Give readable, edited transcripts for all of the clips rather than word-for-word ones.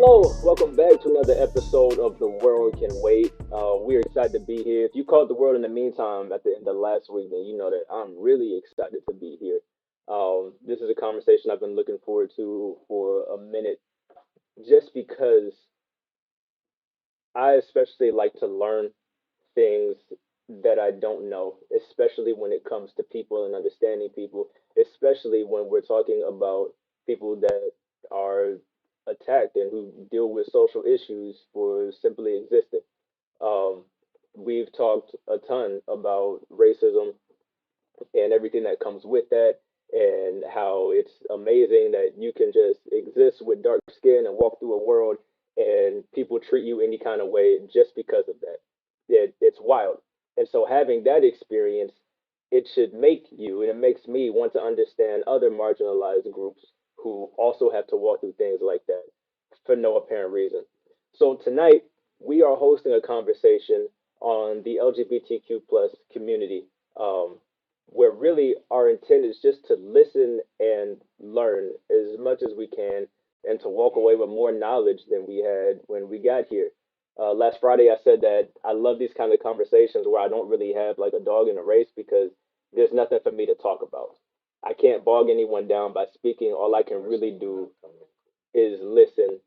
Hello, welcome back to another episode of The World Can Wait. We're excited to be here. If you caught the world in the meantime at the end of last week, then you know that I'm really excited to be here. This is a conversation I've been looking forward to for a minute, just because I especially like to learn things that I don't know, especially when it comes to people and understanding people, especially when we're talking about people that are attacked and who deal with social issues for simply existing. Um, we've talked a ton about racism and everything that comes with that, and how it's amazing that you can just exist with dark skin and walk through a world and people treat you any kind of way just because of that. It's wild. And so having that experience, it should make you, and it makes me want to understand other marginalized groups who also have to walk through things like that for no apparent reason. So tonight we are hosting a conversation on the LGBTQ plus community, um, where really our intent is just to listen and learn as much as we can, and to walk away with more knowledge than we had when we got here. Last Friday, I said that I love these kind of conversations where I don't really have like a dog in a race, because there's nothing for me to talk about. I can't bog anyone down by speaking. All I can really do is listen.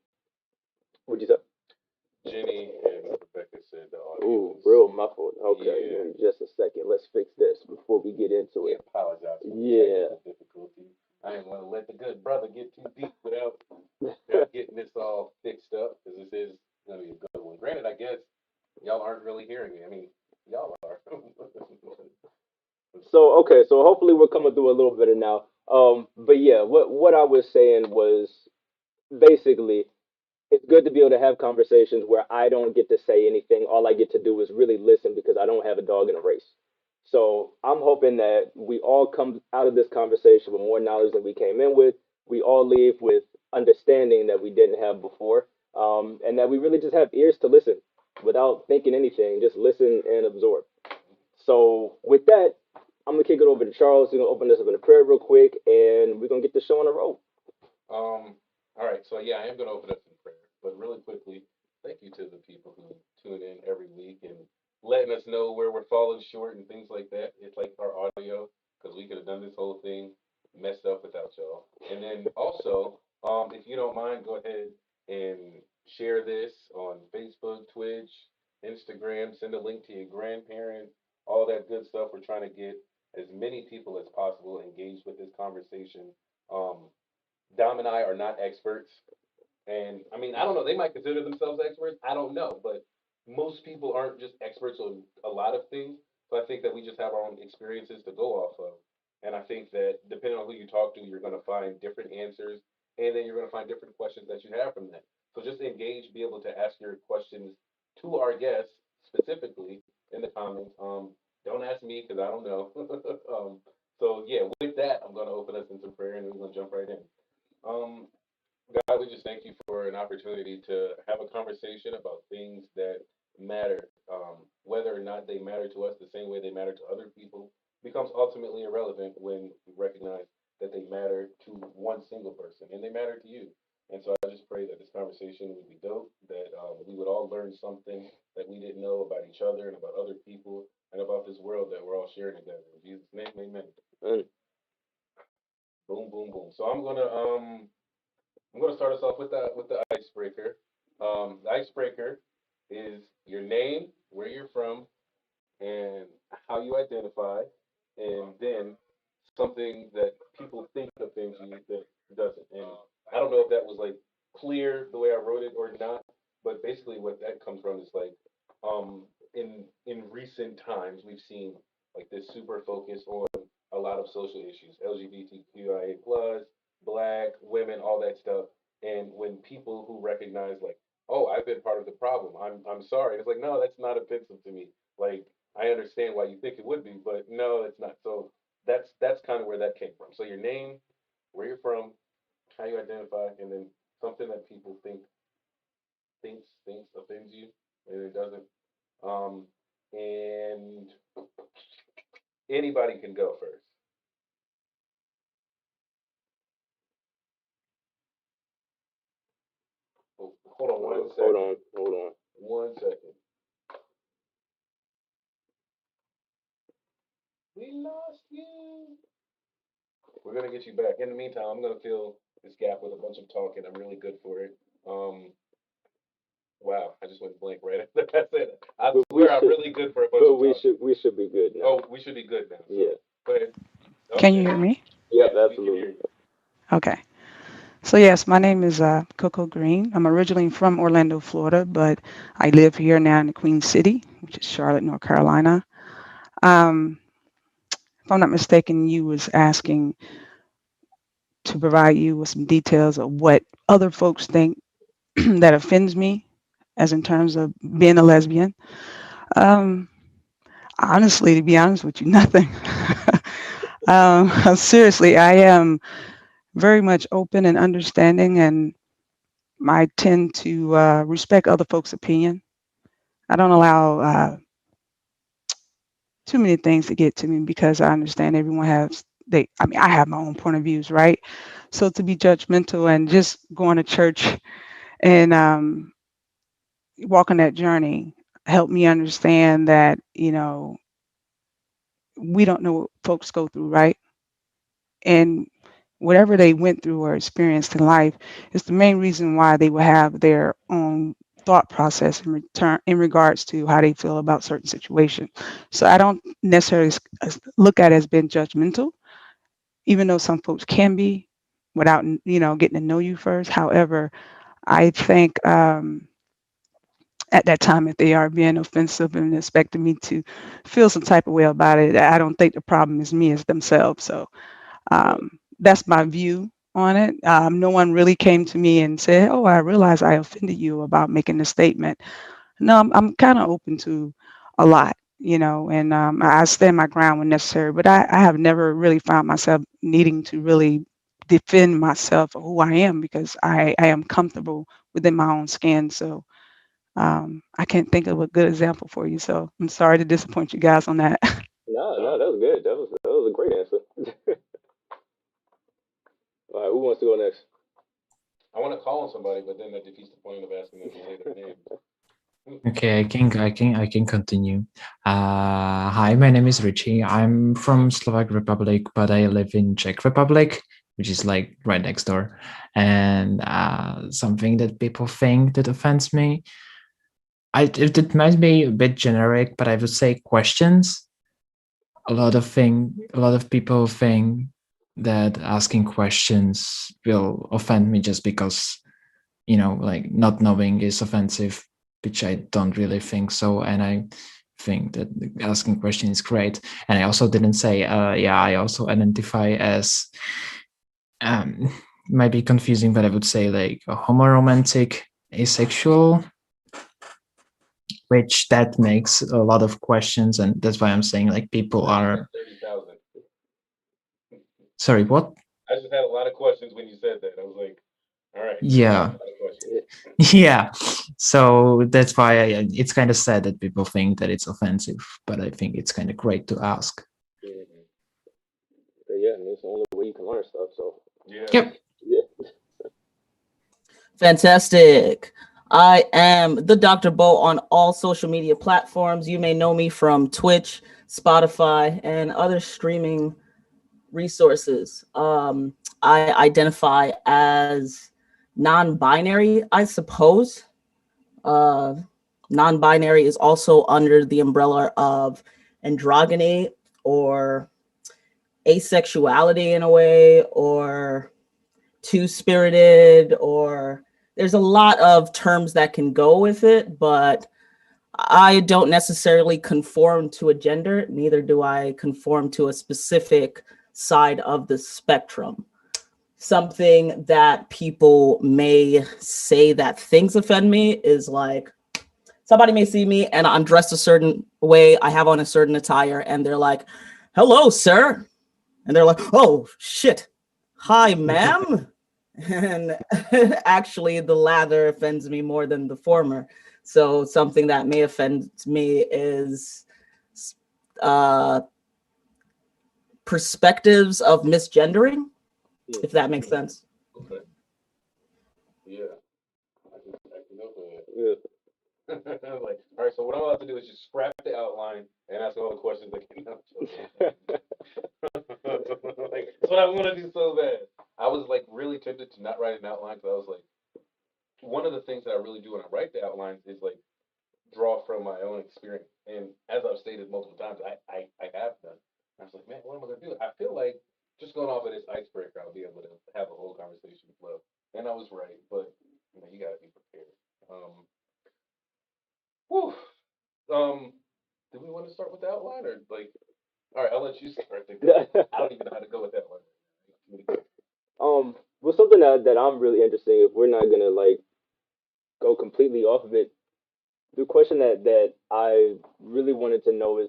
Would you say? Jenny and Rebecca said the Ooh, audience. real muffled. Okay, Yeah, in just a second. Let's fix this before we get into we it. apologize for the Yeah. technical difficulty. I didn't want to let the good brother get too deep without getting this all fixed up, because this is going to be a good one. Granted, I guess y'all aren't really hearing me. I mean, y'all are. So okay, so hopefully we're coming through a little better now. But yeah, what I was saying was basically it's good to be able to have conversations where I don't get to say anything. All I get to do is really listen, because I don't have a dog in a race. So I'm hoping that we all come out of this conversation with more knowledge than we came in with. We all leave with understanding that we didn't have before, and that we really just have ears to listen without thinking anything. Just listen and absorb. So with that, I'm gonna kick it over to Charles. He's gonna open this up in a prayer real quick, and we're gonna get the show on the road. All right, so yeah, I am going to open up in prayer, but really quickly, thank you to the people who tune in every week and letting us know where we're falling short and things like that. It's like our audio, because we could have done this whole thing messed up without y'all. And then also, if you don't mind, go ahead and share this on Facebook, Twitch, Instagram. Send a link to your grandparent, all that good stuff. We're trying to get as many people as possible engaged with this conversation. Um, Dom and I are not experts. And I mean, I don't know. They might consider themselves experts. I don't know. But most people aren't just experts on a lot of things. So I think that we just have our own experiences to go off of. And I think that depending on who you talk to, you're going to find different answers. And then you're going to find different questions that you have from that. So just engage, be able to ask your questions to our guests specifically in the comments. Don't ask me because I don't know. So yeah, with that, I'm going to open us into prayer and we're going to jump right in. Um, God, we just thank you for an opportunity to have a conversation about things that matter. Whether or not they matter to us the same way they matter to other people becomes ultimately irrelevant when we recognize that they matter to one single person and they matter to you. And so I just pray that this conversation would be dope, that we would all learn something that we didn't know about each other and about other people and about this world that we're all sharing together. In Jesus' name, amen. Mm. Boom, boom, boom. So I'm gonna start us off with the icebreaker. The icebreaker is your name, where you're from, and how you identify, and then something that people think offends you that doesn't. And I don't know if that was like clear the way I wrote it or not, but basically what that comes from is like, in recent times we've seen like this super focus on a lot of social issues, LGBTQIA plus, black, women, all that stuff. And when people who recognize like, oh, I've been part of the problem, I'm sorry. It's like, no, that's not offensive to me. Like I understand why you think it would be, but no, it's not. So that's kind of where that came from. So your name, where you're from, how you identify, and then something that people thinks offends you, and it doesn't. Um, and anybody can go first. Oh, Hold on one Hold second. on, hold on. 1 second. We lost you. We're gonna get you back. In the meantime, I'm gonna fill this gap with a bunch of talking. I'm really good for it. Wow, I just went blank right after that said it. I But we swear I'm should, really good for a bunch but of talking. we should be good now. Oh, we should be good now. So Yeah. go ahead. Can you Okay. hear me? Yep, Yes, we can absolutely. hear you. Okay. So yes, my name is Coco Green. I'm originally from Orlando, Florida, but I live here now in the Queen City, which is Charlotte, North Carolina. Um, if I'm not mistaken, you was asking to provide you with some details of what other folks think that offends me, as in terms of being a lesbian. Um, Honestly, to be honest with you, nothing. Seriously, I am very much open and understanding, and I tend to respect other folks' opinion. I don't allow too many things to get to me because I understand everyone has I mean, I have my own point of views, right? So to be judgmental and just going to church and walking that journey helped me understand that, we don't know what folks go through, right? And whatever they went through or experienced in life is the main reason why they will have their own thought process in regards to how they feel about certain situations. So I don't necessarily look at it as being judgmental, even though some folks can be without getting to know you first. However, I think at that time, if they are being offensive and expecting me to feel some type of way about it, I don't think the problem is me, it's themselves. So Right. that's my view on it. No one really came to me and said, "Oh, I realize I offended you about making the statement." No, I'm kind of open to a lot, and I stand my ground when necessary. But I have never really found myself needing to really defend myself or who I am because I am comfortable within my own skin. So I can't think of a good example for you. So I'm sorry to disappoint you guys on that. No, no, No, that was good. That was a great answer. All right, who wants to go next? I want to call on somebody, but then that defeats the point of asking them to say their name. Okay, I can continue. Hi, my name is Richie. I'm from Slovak Republic, but I live in Czech Republic, which is like right next door. And something that people think that offends me, it might be a bit generic, but I would say questions. A lot of people think that asking questions will offend me just because like not knowing is offensive, which I don't really think so. And I think that asking questions is great. And I also didn't say, I also identify as, um, might be confusing, but I would say like a homoromantic asexual, which that makes a lot of questions. And that's why I'm saying like people are, 30,000. sorry, what? I just had a lot of questions when you said that. I was like, all right, Yeah. a lot of questions. Yeah, so that's why it's kind of sad that people think that it's offensive, but I think it's kind of great to ask. Mhm. But yeah, I mean, it's the only way you can learn stuff. So Yeah. Yep. yeah, Fantastic. I am the Dr. Bo on all social media platforms. You may know me from Twitch, Spotify, and other streaming resources. I identify as non-binary, I suppose. Uh, Non-binary is also under the umbrella of androgyny or asexuality in a way, or two-spirited, or there's a lot of terms that can go with it, but I don't necessarily conform to a gender, neither do I conform to a specific side of the spectrum. Something that people may say that things offend me is like, somebody may see me and I'm dressed a certain way, I have on a certain attire, and they're like, "Hello, sir." And they're like, "Oh, shit. Hi, ma'am." And actually, the latter offends me more than the former. So something that may offend me is uh, perspectives of misgendering, if that makes sense. Okay. Yeah. I can Yeah. Like, all right, so what I'm about to do is just scrap the outline and ask all the questions that came out. Like, that's what I want to do so bad. I was like really tempted to not write an outline because I was like, one of the things that I really do when I write the outlines is like draw from my own experience. And as I've stated multiple times, I have done. I was like, man, what am I gonna do? I feel like just going off of this icebreaker, I'll be able to have a whole conversation flow. And I was right, but you know, you gotta be prepared. Whew. Um, do we want to start with the outline or like? All right, I'll let you start. I don't even know how to go with that one. Well, something that I'm really interested in, if we're not gonna like go completely off of it, the question that I really wanted to know is,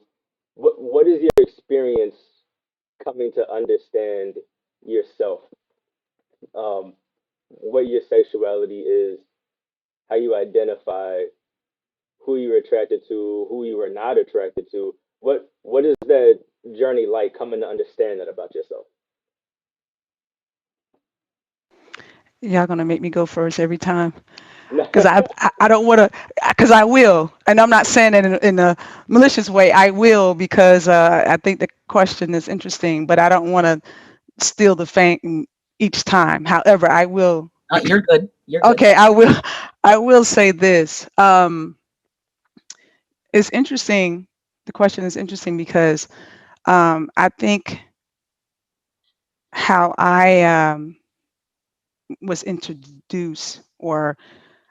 what is your experience coming to understand yourself? Um, what your sexuality is, how you identify, who you're attracted to, who you are not attracted to. What is that journey like coming to understand that about yourself? Y'all gonna make me go first every time, because I don't want to, because I will, and I'm not saying it in a malicious way. I will, because I think the question is interesting, but I don't want to steal the fame each time. However, I will. You're good. You're good. Okay, I will. I will say this. It's interesting. The question is interesting because I think how I was introduced, or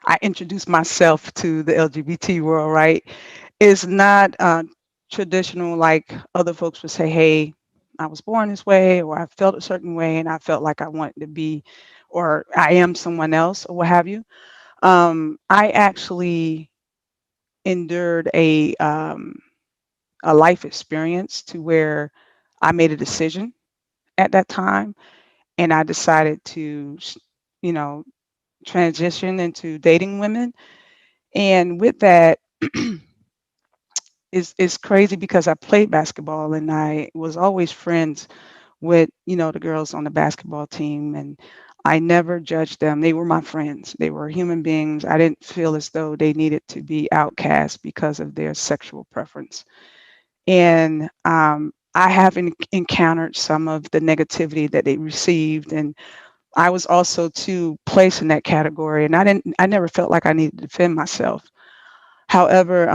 I introduced myself to the LGBT world, right, is not traditional like other folks would say, hey, I was born this way, or I felt a certain way, and I felt like I wanted to be, or I am someone else, or what have you. I actually endured a life experience to where I made a decision at that time, and I decided to, you know, transition into dating women. And with that, it's crazy because I played basketball and I was always friends with, the girls on the basketball team, and I never judged them. They were my friends. They were human beings. I didn't feel as though they needed to be outcast because of their sexual preference. And I have encountered some of the negativity that they received, and I was also too placed in that category, and I never felt like I needed to defend myself. However,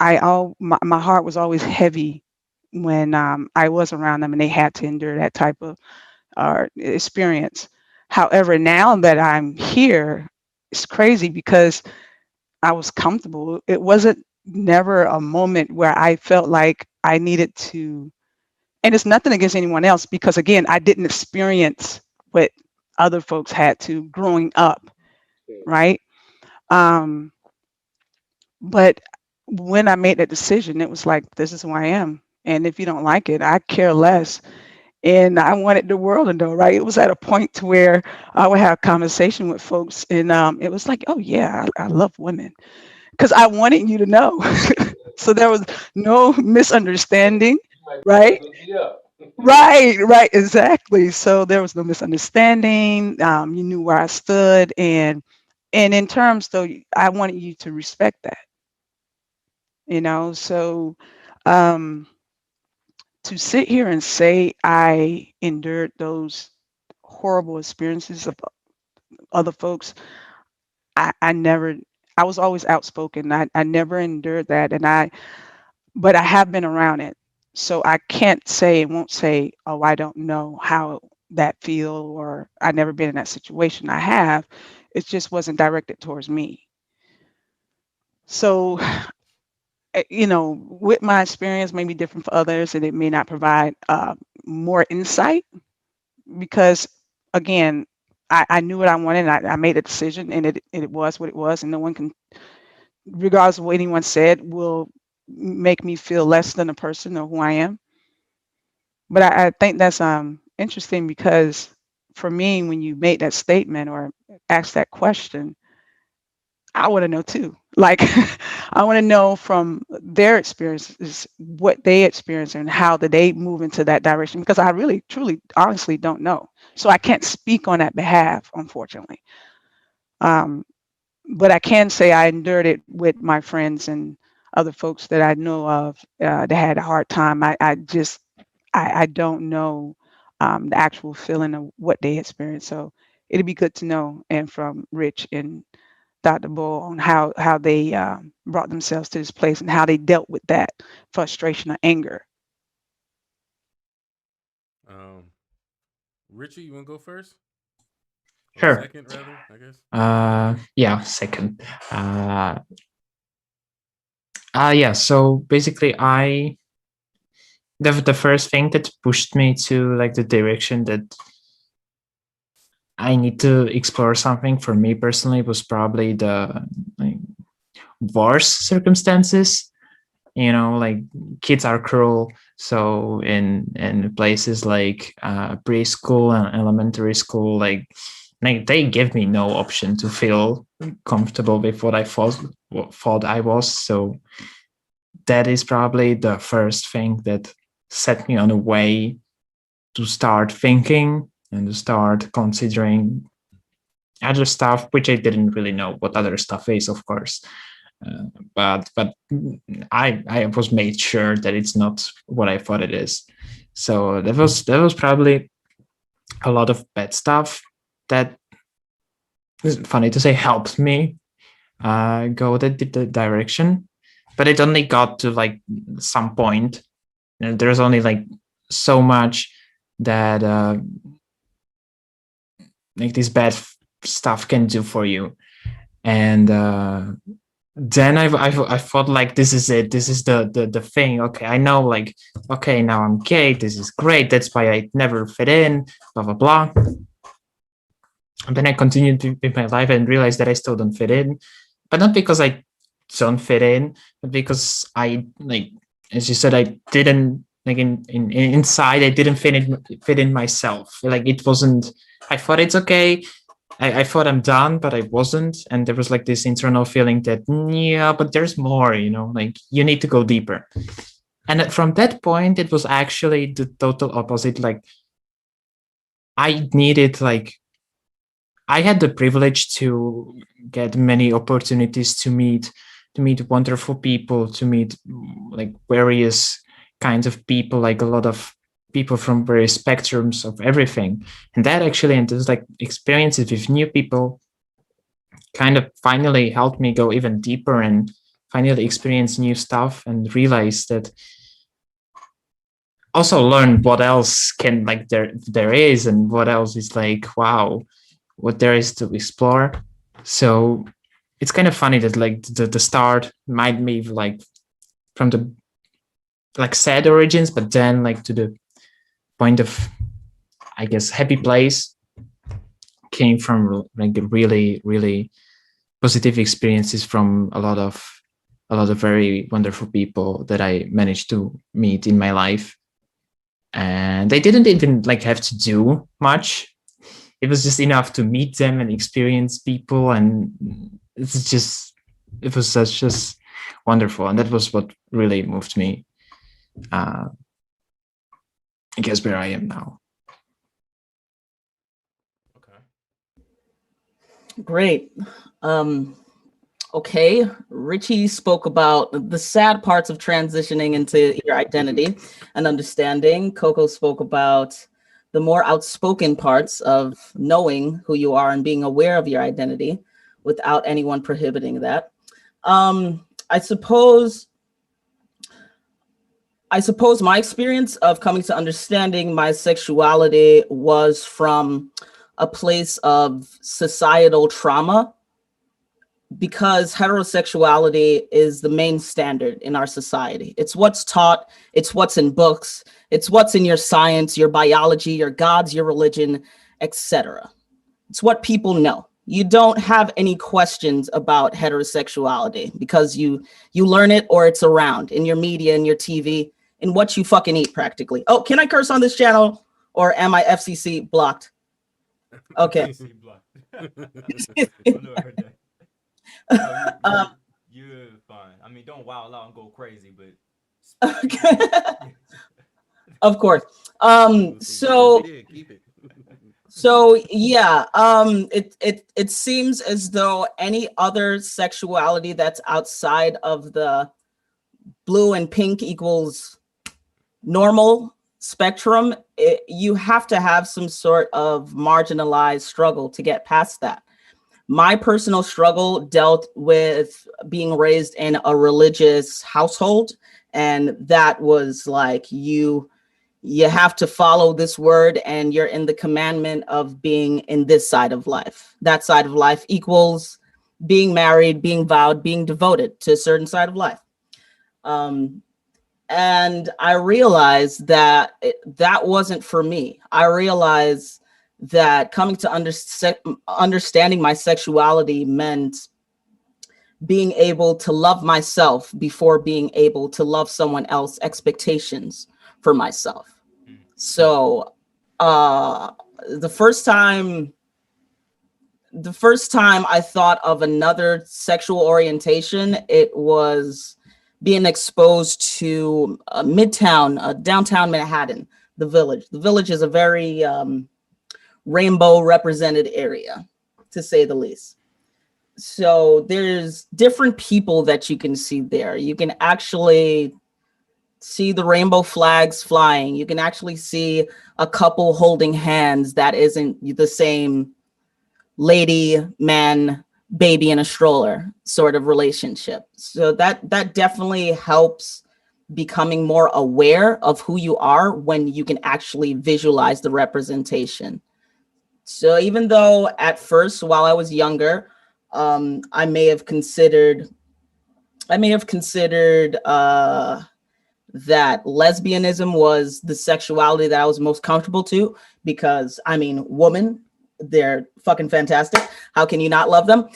my heart was always heavy when I was around them and they had to endure that type of experience. However, now that I'm here, it's crazy because I was comfortable. It wasn't never a moment where I felt like I needed to, and it's nothing against anyone else because again, I didn't experience what other folks had to growing up, right? Um, but when I made that decision, it was like, this is who I am. And if you don't like it, I care less. And I wanted the world to know, right? It was at a point to where I would have conversation with folks, and it was like, oh yeah, I love women, because I wanted you to know. So there was no misunderstanding, right? Right, exactly. So there was no misunderstanding. You knew where I stood, and in terms though, I wanted you to respect that, So um, to sit here and say I endured those horrible experiences of other folks, I never. I was always outspoken. I never endured that, but I have been around it, so I can't say and won't say, oh, I don't know how that feel, or I never been in that situation. I have. It just wasn't directed towards me. So with my experience may be different for others, and it may not provide more insight because, again, I knew what I wanted, and I made a decision, and it was what it was, and no one can, regardless of what anyone said, will make me feel less than a person or who I am. But I think that's interesting because for me, when you made that statement or asked that question, I want to know too. Like, I want to know from their experiences what they experience and how did they move into that direction, because I really, truly, honestly don't know. So I can't speak on that behalf, unfortunately. Um, but I can say I endured it with my friends and other folks that I know of that had a hard time. I don't know the actual feeling of what they experienced. So it'd be good to know, and from Rich and Dr. Bull, on how they brought themselves to this place and how they dealt with that frustration or anger. Um, Richie, you want to go first? Or Sure. second, rather, I guess. Yeah, second. Yeah. So basically, the first thing that pushed me to like the direction that I need to explore something for me personally was probably the like, worse circumstances. Like kids are cruel. So in places like preschool and elementary school, like they give me no option to feel comfortable with what I thought I was. So that is probably the first thing that set me on a way to start thinking and to start considering other stuff, which I didn't really know what other stuff is, of course. But I was made sure that it's not what I thought it is. So that was probably a lot of bad stuff that is funny to say helped me go that the direction. But it only got to like some point. There's only like so much that like this bad stuff can do for you, and then I thought like this is it, this is the thing. Okay, I know, like, okay, now I'm gay, this is great, that's why I never fit in, blah blah blah. And then I continued with my life and realized that I still don't fit in, but not because I don't fit in, but because I, like, as you said, I didn't, like, inside I didn't fit in myself. Like, it wasn't, I thought it's okay, I thought I'm done, but I wasn't. And there was like this internal feeling that, yeah, but there's more, like you need to go deeper. And from that point, it was actually the total opposite. Like, I needed, like, I had the privilege to get many opportunities to meet wonderful people, to meet like various kinds of people, like a lot of people from various spectrums of everything. And that actually, and those like experiences with new people kind of finally helped me go even deeper and finally experience new stuff and realize that also learn what else can, like, there is, and what else is like, wow, what there is to explore. So it's kind of funny that like the start might be like from the like sad origins, but then like to the point of, I guess, happy place came from like really, really positive experiences from a lot of very wonderful people that I managed to meet in my life. And they didn't even like have to do much. It was just enough to meet them and experience people, and it was such just wonderful. And that was what really moved me, I guess, where I am now. Okay. Great. Okay, Richie spoke about the sad parts of transitioning into your identity and understanding. Coco spoke about the more outspoken parts of knowing who you are and being aware of your identity without anyone prohibiting that. I suppose my experience of coming to understanding my sexuality was from a place of societal trauma, because heterosexuality is the main standard in our society. It's what's taught, it's what's in books, it's what's in your science, your biology, your gods, your religion, etc. It's what people know. You don't have any questions about heterosexuality because you learn it, or it's around in your media, in your TV, in what you fucking eat practically. Oh, can I curse on this channel, or am I FCC blocked? Okay. FCC blocked. Oh, no, I heard that. No, you're fine. I mean, don't wild out and go crazy, but Okay. Of course. So So yeah, it seems as though any other sexuality that's outside of the blue and pink equals normal spectrum, you have to have some sort of marginalized struggle to get past that. My personal struggle dealt with being raised in a religious household, and that was like you have to follow this word, and you're in the commandment of being in this side of life. That side of life equals being married, being vowed, being devoted to a certain side of life. And I realized that that wasn't for me. I realized that coming to understanding my sexuality meant being able to love myself before being able to love someone else's expectations for myself. So the first time I thought of another sexual orientation, it was being exposed to Midtown, downtown Manhattan, the Village. The Village is a very rainbow represented area, to say the least. So there's different people that you can see there. You can actually see the rainbow flags flying. You can actually see a couple holding hands that isn't the same lady, man, baby in a stroller sort of relationship. So that definitely helps becoming more aware of who you are when you can actually visualize the representation. So even though at first, while I was younger, I may have considered that lesbianism was the sexuality that I was most comfortable to, because I mean, women, they're fucking fantastic. How can you not love them?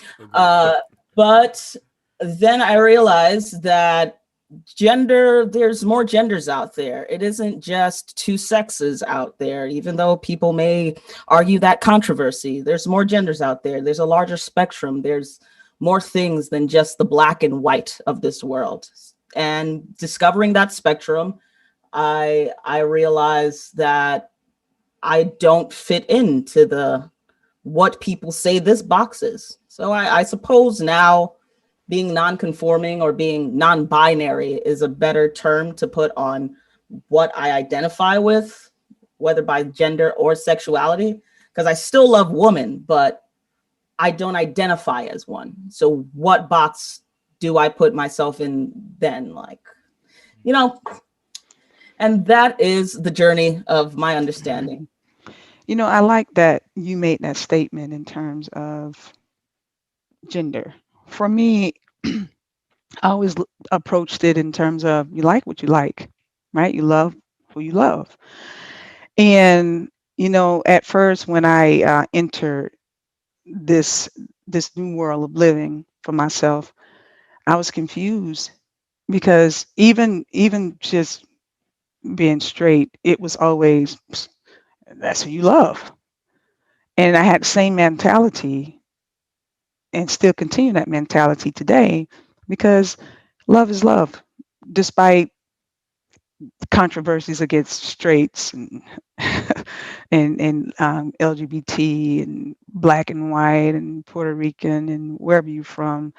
But then I realized that there's more genders out there. It isn't just two sexes out there, even though people may argue that controversy. There's more genders out there. There's a larger spectrum. There's more things than just the black and white of this world. And discovering that spectrum, I realized that I don't fit into the what people say this box is. So I suppose now being non-conforming or being non-binary is a better term to put on what I identify with, whether by gender or sexuality, because I still love women, but I don't identify as one. So what box do I put myself in then? Like, you know, and that is the journey of my understanding. You know, I like that you made that statement in terms of gender. For me, I always approached it in terms of you like what you like, right? You love who you love. And, you know, at first when I entered this new world of living for myself, I was confused because even just being straight, it was always that's who you love. And I had the same mentality and still continue that mentality today because love is love, despite controversies against straights and and LGBT and black and white and Puerto Rican and wherever you're from.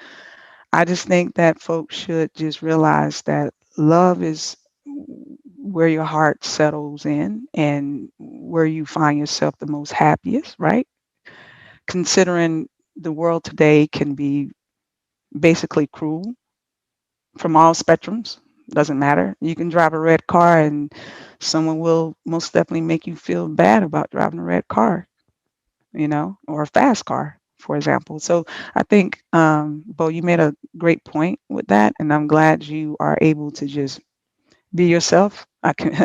I just think that folks should just realize that love is where your heart settles in and where you find yourself the most happiest, right? Considering the world today can be basically cruel from all spectrums. Doesn't matter. You can drive a red car and someone will most definitely make you feel bad about driving a red car, you know, or a fast car, for example. So I think, Bo, you made a great point with that, and I'm glad you are able to just be yourself. I can,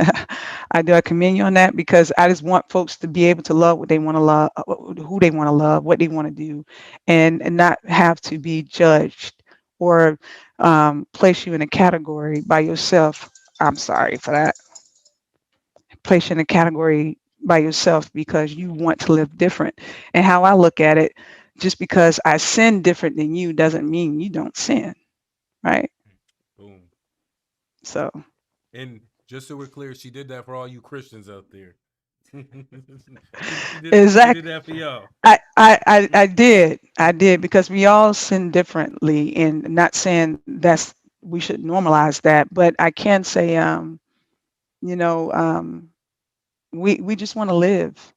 I commend you on that because I just want folks to be able to love what they want to love, who they want to love, what they want to do, and not have to be judged or place you in a category by yourself. I'm sorry for that. Place you in a category by yourself because you want to live different. And how I look at it, just because I sin different than you doesn't mean you don't sin, right? Boom. So And just so we're clear, she did that for all you Christians out there. She did Exactly. that for y'all. I did because we all sin differently, and not saying that's we should normalize that, but I can say, you know, we just want to live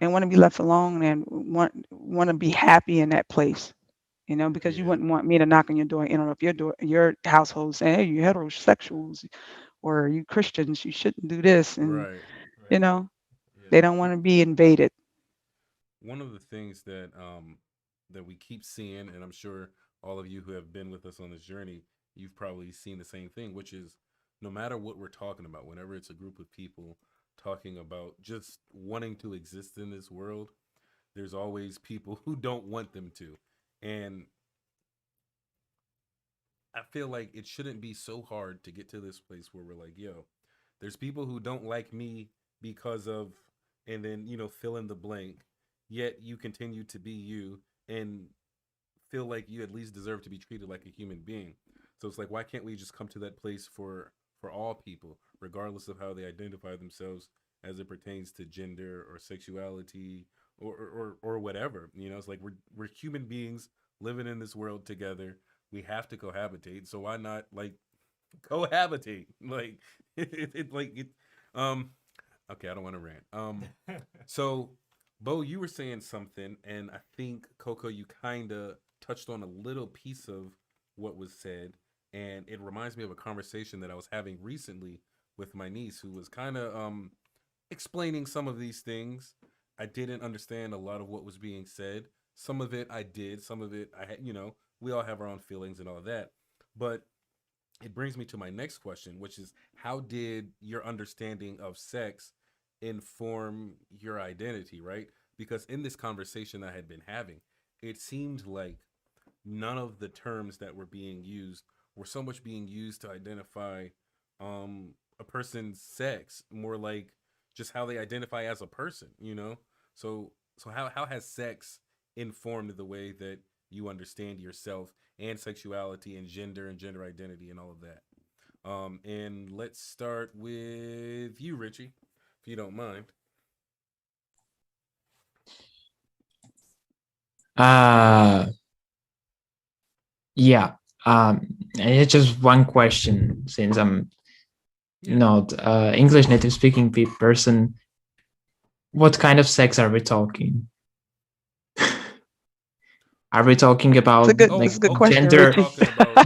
and want to be left alone and want to be happy in that place, because you Yeah. wouldn't want me to knock on your door and interrupt your household saying, hey, you heterosexuals or you Christians, you shouldn't do this, and Right. you Right. know Yeah. they don't want to be invaded. One of the things that we keep seeing, and I'm sure all of you who have been with us on this journey, you've probably seen the same thing, which is no matter what we're talking about, whenever it's a group of people talking about just wanting to exist in this world, there's always people who don't want them to. And I feel like it shouldn't be so hard to get to this place where we're like, yo, there's people who don't like me because of, and then, fill in the blank, yet you continue to be you and feel like you at least deserve to be treated like a human being. So it's like, why can't we just come to that place for all people, regardless of how they identify themselves as it pertains to gender or sexuality or whatever? It's like we're human beings living in this world together. We have to cohabitate. So why not like cohabitate? Like it. Um. Okay, I don't want to rant. So, Bo, you were saying something, and I think Coco, you kind of touched on a little piece of what was said, and it reminds me of a conversation that I was having recently with my niece, who was kind of explaining some of these things. I didn't understand a lot of what was being said. Some of it I did. Some of it I had. We all have our own feelings and all of that, but it brings me to my next question, which is how did your understanding of sex inform your identity, right? Because in this conversation I had been having, it seemed like none of the terms that were being used were so much being used to identify a person's sex, more like just how they identify as a person. So how has sex informed the way that you understand yourself and sexuality and gender identity and all of that? And let's start with you, Richie, if you don't mind. Uh, yeah. And it's just one question since I'm Yeah. not English native speaking person. What kind of sex are we talking? Are we talking about It's like a good Okay. question, gender? We're Richie. talking about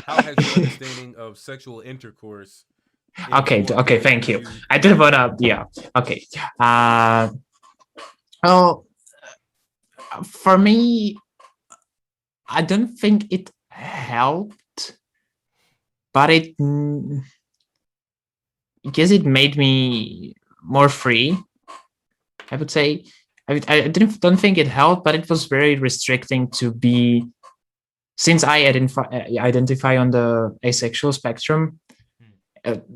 how has your understanding of sexual intercourse informed the Okay, way thank that you. you? I didn't wanna. Yeah. Okay. Uh, well, for me, I don't think it helped, but I guess it made me more free. I would say. I don't think it helped, but it was very restricting to be, since I identify on the asexual spectrum.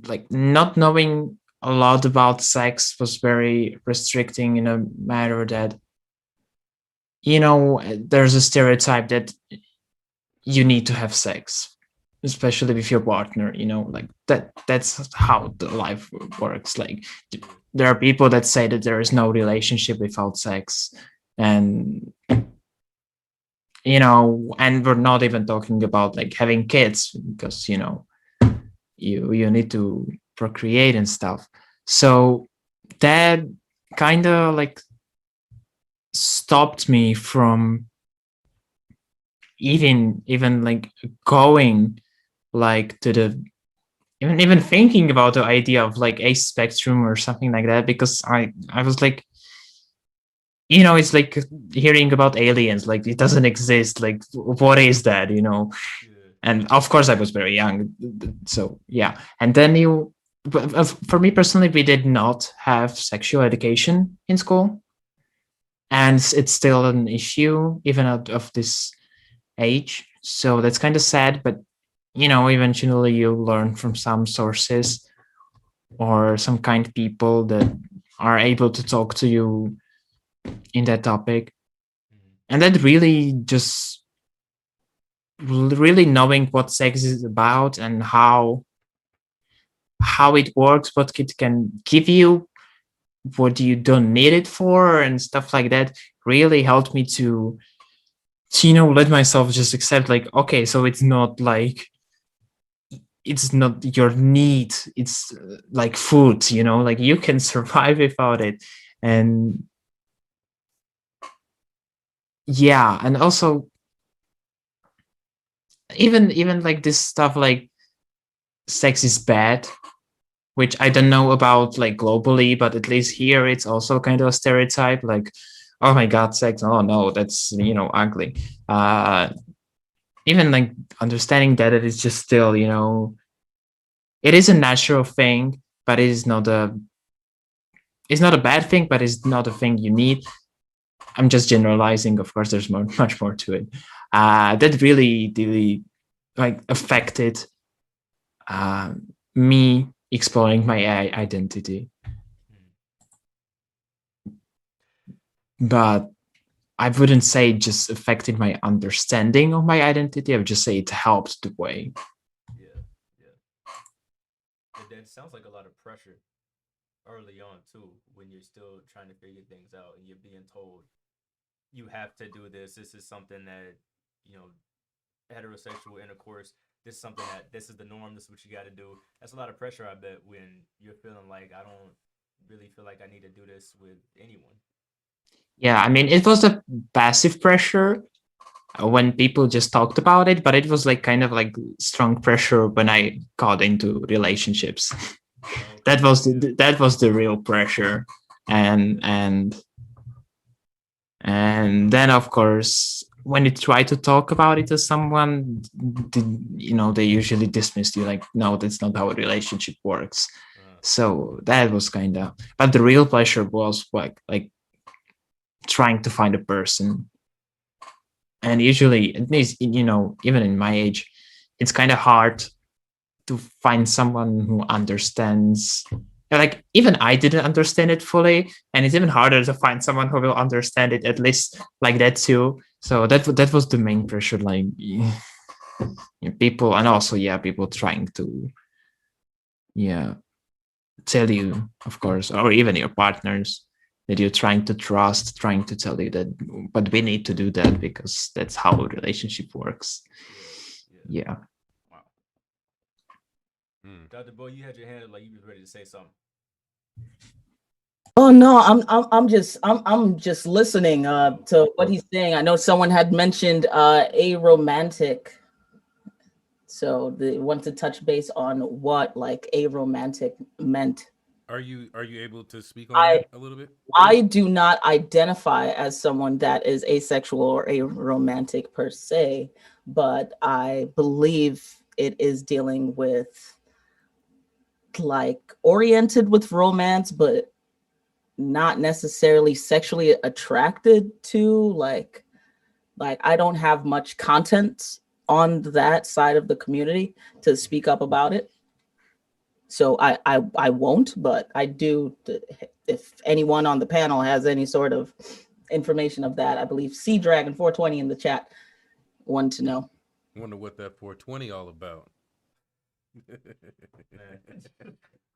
Like not knowing a lot about sex was very restricting in a matter that, there's a stereotype that you need to have sex, especially with your partner, like that's how the life works. Like there are people that say that there is no relationship without sex, and and we're not even talking about like having kids, because you need to procreate and stuff. So that kind of like stopped me from even like going like to the even thinking about the idea of like a spectrum or something like that, because I was like, it's like hearing about aliens, like it doesn't exist, like what is that? Yeah. And of course I was very young, so yeah. And then for me personally, we did not have sexual education in school, and it's still an issue even out of this age, so that's kind of sad. But eventually you learn from some sources or some kind people that are able to talk to you in that topic, and that really just really knowing what sex is about and how it works, what it can give you, what you don't need it for and stuff like that really helped me to let myself just accept, like, okay, so it's not your need, it's like food, like you can survive without it. And yeah, and also even like this stuff like sex is bad, which I don't know about like globally, but at least here it's also kind of a stereotype, like, oh my god, sex, oh no, that's ugly. Even like understanding that it is just still, it is a natural thing, but it's not a bad thing, but it's not a thing you need. I'm just generalizing, of course there's much more to it. That really like affected me exploring my identity. But I wouldn't say it just affected my understanding of my identity. I would just say it helped the way. Yeah. That sounds like a lot of pressure early on too, when you're still trying to figure things out and you're being told you have to do this. This is something that, heterosexual intercourse, this is something that this is the norm, this is what you got to do. That's a lot of pressure, I bet, when you're feeling like, I don't really feel like I need to do this with anyone. Yeah, I mean, it was a passive pressure when people just talked about it, but it was like kind of like strong pressure when I got into relationships. That was the real pressure. And then of course when you try to talk about it to someone, they usually dismiss you, like, no, that's not how a relationship works. So that was kind of, but the real pleasure was like trying to find a person. And usually, at least, even in my age, it's kind of hard to find someone who understands. Like, even I didn't understand it fully, and it's even harder to find someone who will understand it at least like that too. So that was the main pressure, like people, and also people trying to tell you, of course, or even your partners, that you're trying to trust, trying to tell you that, but we need to do that because that's how a relationship works. Yeah. Wow. Dr. Bo, you had your hand up like you was ready to say something. Oh no, I'm just listening to what he's saying. I know someone had mentioned aromantic, so they wanted to touch base on what like aromantic meant. Are you able to speak on that a little bit? I do not identify as someone that is asexual or aromantic per se, but I believe it is dealing with like oriented with romance, but not necessarily sexually attracted to like I don't have much content on that side of the community to speak up about it. So I won't, but I do. If anyone on the panel has any sort of information of that, I believe Sea Dragon 420 in the chat wanted to know. Wonder what that 420 all about.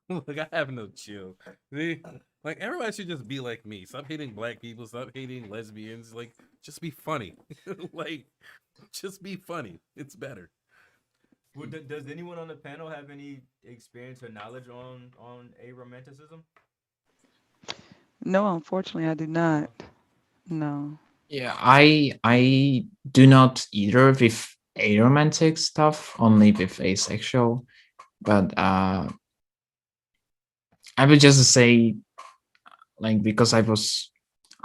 Look, I have no chill. Like, everybody should just be like me. Stop hating black people. Stop hating lesbians. Like, just be funny. Like, just be funny. It's better. Well, does anyone on the panel have any experience or knowledge on aromanticism? No, unfortunately, I do not. No. Yeah, I do not either with aromantic stuff, only with asexual. But I would just say, like, because I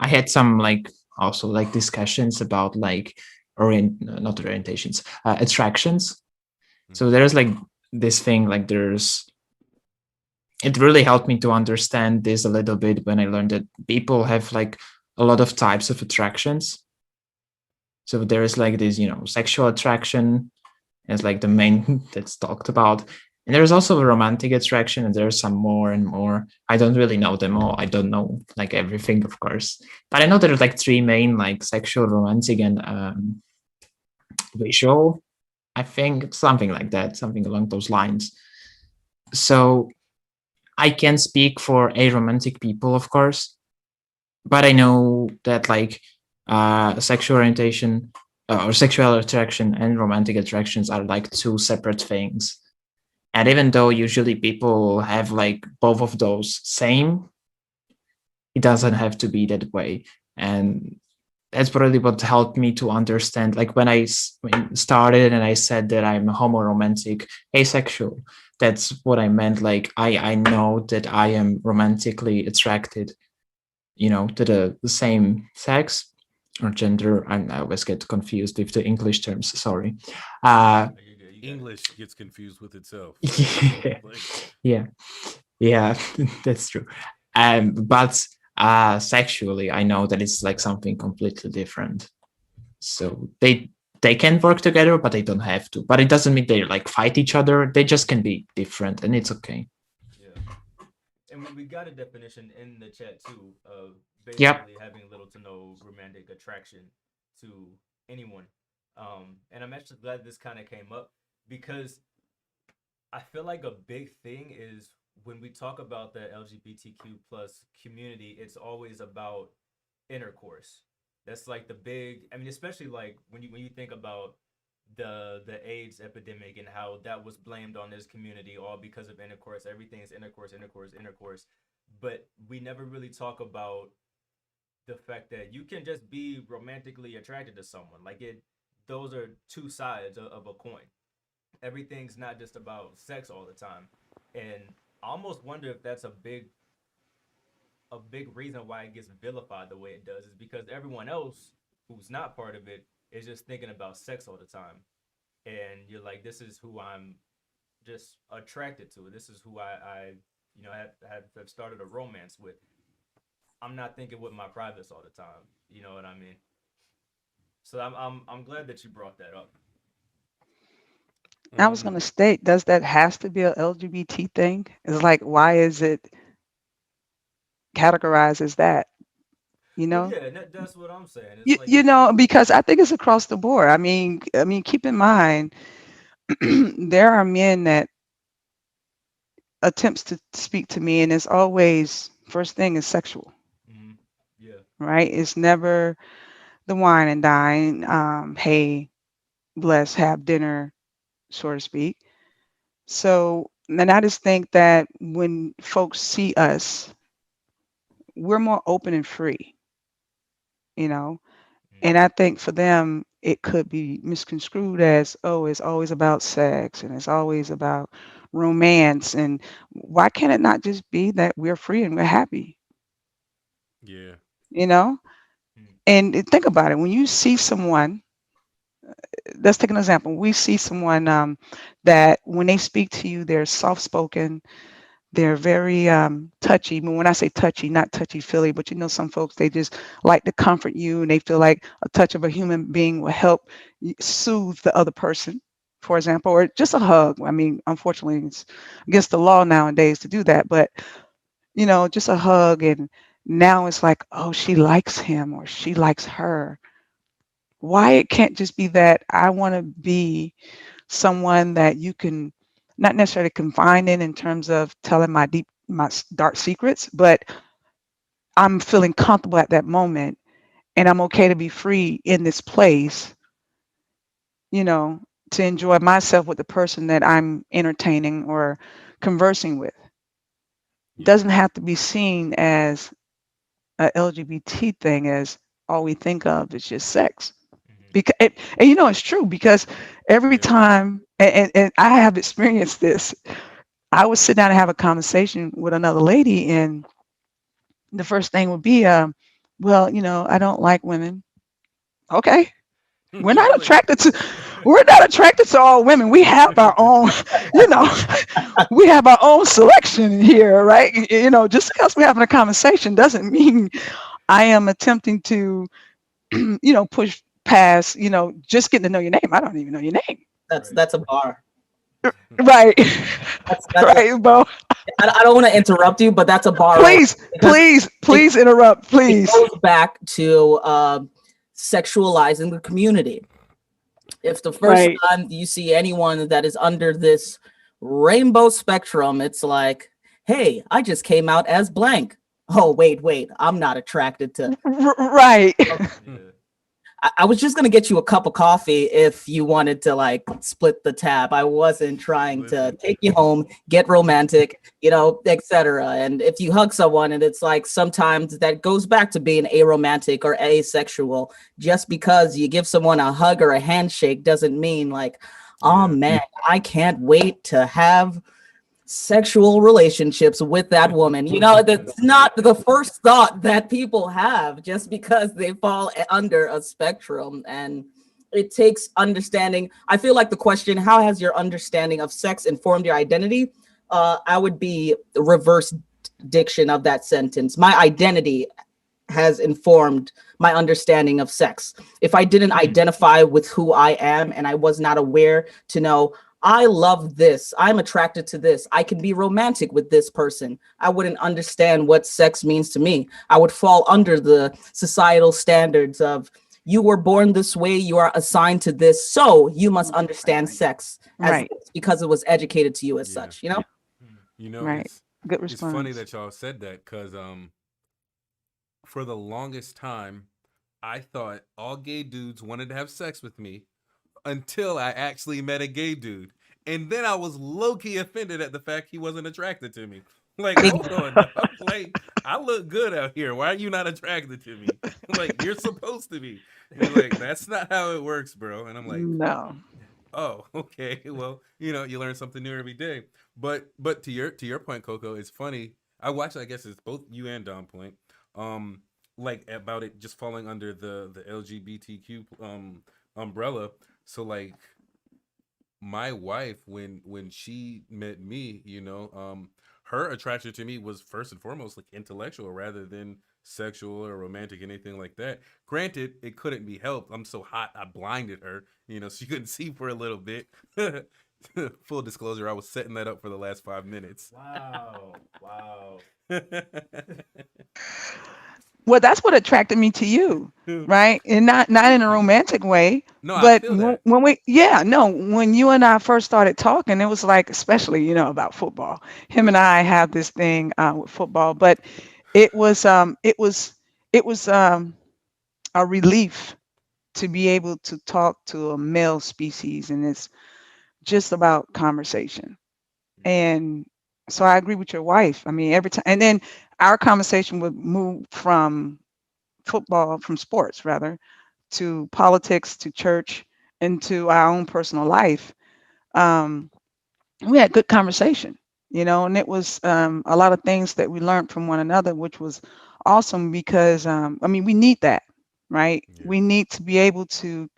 had some like also like discussions about like not orientations, attractions. So there's like this thing, like it really helped me to understand this a little bit when I learned that people have like a lot of types of attractions. So there is like this, sexual attraction as like the main that's talked about. And there's also a romantic attraction, and there's some more and more. I don't really know them all. I don't know like everything, of course. But I know there's like three main, like sexual, romantic, and visual. I think something like that, something along those lines. So I can speak for aromantic people, of course, but I know that like sexual orientation or sexual attraction and romantic attractions are like two separate things. And even though usually people have like both of those same, it doesn't have to be that way. And that's probably what helped me to understand, like when I started and I said that I'm homoromantic asexual, that's what I meant. Like I know that I am romantically attracted, to the same sex or gender. I always get confused with the English terms, sorry. You good, you got it. English gets confused with itself. Yeah. Like, Yeah, that's true. But sexually, I know that it's like something completely different. So they can work together, but they don't have to. But it doesn't mean they like fight each other. They just can be different, and it's okay. Yeah. And we got a definition in the chat too of Yep. basically having little to no romantic attraction to anyone. And I'm actually glad this kind of came up because I feel like a big thing is when we talk about the LGBTQ plus community, it's always about intercourse. That's like the big. I mean, especially like when you think about the AIDS epidemic and how that was blamed on this community all because of intercourse. Everything is intercourse, intercourse, intercourse. But we never really talk about the fact that you can just be romantically attracted to someone. Like it, those are two sides of a coin. Everything's not just about sex all the time. And I almost wonder if that's a big reason why it gets vilified the way it does is because everyone else who's not part of it is just thinking about sex all the time. And you're like, this is who I'm just attracted to. This is who I have started a romance with. I'm not thinking with my privates all the time. You know what I mean? So I'm glad that you brought that up. I was going to state, does that has to be a LGBT thing? It's like, why is it categorized as that? Well, yeah, that's what I'm saying. It's like Because I think it's across the board. I mean, keep in mind, there are men that attempts to speak to me, and it's always first thing is sexual, yeah, right? It's never the wine and dine. Hey, let's have dinner, so to speak. So, and I just think that when folks see us, we're more open and free, you know. And I think for them, it could be misconstrued as, oh, it's always about sex and it's always about romance. And why can't it not just be that we're free and we're happy, yeah. you know? And think about it. When you see someone, let's take an example. We see someone that when they speak to you, they're soft spoken, they're very touchy. But when I say touchy, not touchy feely, but some folks, they just like to comfort you and they feel like a touch of a human being will help soothe the other person, for example, or just a hug. I mean, unfortunately, it's against the law nowadays to do that, but just a hug. And now it's like, oh, she likes him or she likes her. Why it can't just be that I want to be someone that you can not necessarily confine in terms of telling my dark secrets, but I'm feeling comfortable at that moment and I'm okay to be free in this place, to enjoy myself with the person that I'm entertaining or conversing with. It doesn't have to be seen as a LGBT thing, as all we think of is just sex. Because and it's true, because every time, and I have experienced this, I would sit down and have a conversation with another lady, and the first thing would be, well, I don't like women. Okay, we're not attracted to all women. We have our own, we have our own selection here, right? Just because we're having a conversation doesn't mean I am attempting to, push past, just getting to know your name. I don't even know your name. That's a bar. Right. That's right, Bo. I don't want to interrupt you, but that's a bar. Please interrupt, please. It goes back to sexualizing the community. If the first time you see anyone that is under this rainbow spectrum, it's like, hey, I just came out as blank. Oh, wait, I'm not attracted to. Right. Yeah. I was just gonna get you a cup of coffee if you wanted to like split the tab. I wasn't trying to Listen. take you home, get romantic, etc. And if you hug someone, and it's like sometimes that goes back to being aromantic or asexual. Just because you give someone a hug or a handshake doesn't mean like, oh Yeah. man, I can't wait to have sexual relationships with that woman. That's not the first thought that people have just because they fall under a spectrum. And it takes understanding. I feel like the question, how has your understanding of sex informed your identity? I would be reverse diction of that sentence. My identity has informed my understanding of sex. If I didn't identify with who I am and I was not aware to know, I love this, I'm attracted to this, I can be romantic with this person, I wouldn't understand what sex means to me. I would fall under the societal standards of, you were born this way, you are assigned to this, so you must understand sex as Right. this because it was educated to you as Yeah. such, you know? You know, Right. Good it's funny response. that y'all said that because for the longest time, I thought all gay dudes wanted to have sex with me until I actually met a gay dude. And then I was low-key offended at the fact he wasn't attracted to me. Like, hold on, dog. Like, I look good out here. Why are you not attracted to me? Like, you're supposed to be. They're like, that's not how it works, bro. And I'm like, No. oh, okay. Well, you learn something new every day. But to your point, Coco, it's funny. I guess it's both you and Dom point. Um, like about it just falling under the LGBTQ umbrella. So like my wife when she met me, her attraction to me was first and foremost like intellectual rather than sexual or romantic, anything like that. Granted, it couldn't be helped. I'm so hot, I blinded her, she couldn't see for a little bit. Full disclosure, I was setting that up for the last 5 minutes. Wow. Wow. Well, that's what attracted me to you, right? And not in a romantic way, No, I but feel that. when you and I first started talking, it was like, especially, about football. Him and I have this thing with football, but it was a relief to be able to talk to a male species, and it's just about conversation. And so I agree with your wife. I mean, every time, and then our conversation would move from sports rather, to politics, to church, into our own personal life. Um, we had good conversation, and it was a lot of things that we learned from one another, which was awesome because, I mean, we need that, right? Yeah. We need to be able to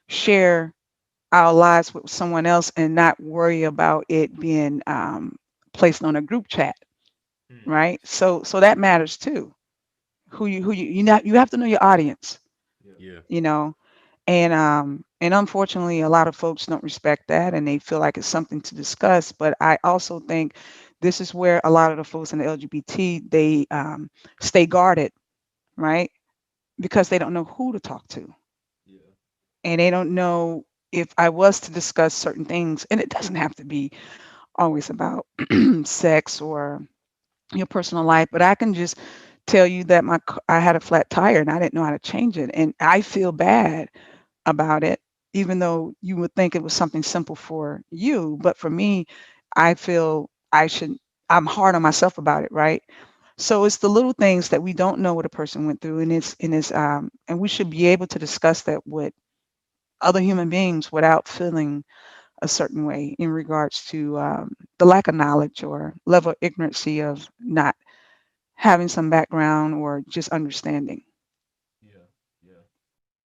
share our lives with someone else and not worry about it being placed on a group chat, right? So that matters too. You have to know your audience, Yeah. you know, and unfortunately a lot of folks don't respect that and they feel like it's something to discuss. But I also think this is where a lot of the folks in the LGBT, they stay guarded, right? Because they don't know who to talk to, Yeah. and they don't know if I was to discuss certain things, and it doesn't have to be always about sex or your personal life, but I can just tell you that I had a flat tire and I didn't know how to change it, and I feel bad about it, even though you would think it was something simple for you. But for me, I feel I'm hard on myself about it, right? So it's the little things that we don't know what a person went through, and we should be able to discuss that with other human beings without feeling a certain way in regards to the lack of knowledge or level of ignorancy of not having some background or just understanding. Yeah. Yeah.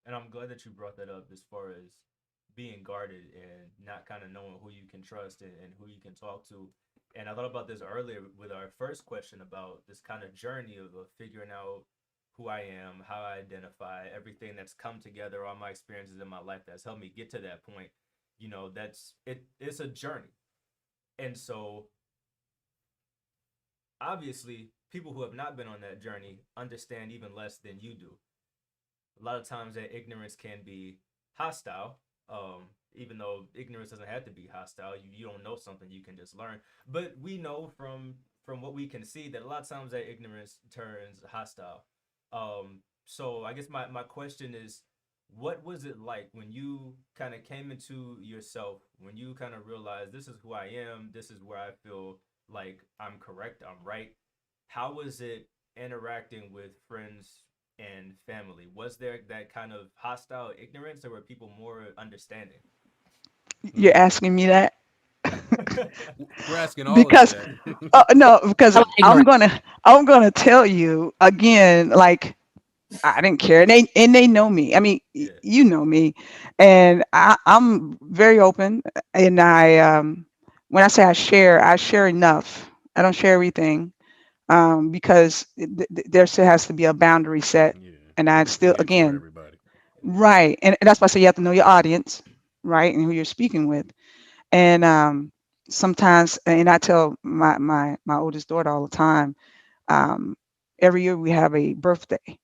And I'm glad that you brought that up as far as being guarded and not kind of knowing who you can trust and who you can talk to. And I thought about this earlier with our first question about this kind of journey of figuring out who I am, how I identify, everything that's come together, all my experiences in my life that's helped me get to that point. That's it's a journey. And so obviously people who have not been on that journey understand even less than you do. A lot of times that ignorance can be hostile. Even though ignorance doesn't have to be hostile, you don't know something, you can just learn. But we know from what we can see, that a lot of times that ignorance turns hostile. So I guess my question is, what was it like when you kind of came into yourself, when you kind of realized this is who I am, this is where I feel like I'm correct, I'm right? How was it interacting with friends and family? Was there that kind of hostile ignorance, or were people more understanding? You're asking me that We're asking all of you because that. no, because Tell I'm gonna tell you again, like I didn't care, and they know me. I mean, Yeah. you know me, and I'm very open, and when I share enough. I don't share everything, because there still has to be a boundary set, Yeah, and I you still can't share again everybody. right, and that's why I say you have to know your audience, right, and who you're speaking with, and sometimes, and I tell my oldest daughter all the time, um, every year we have a birthday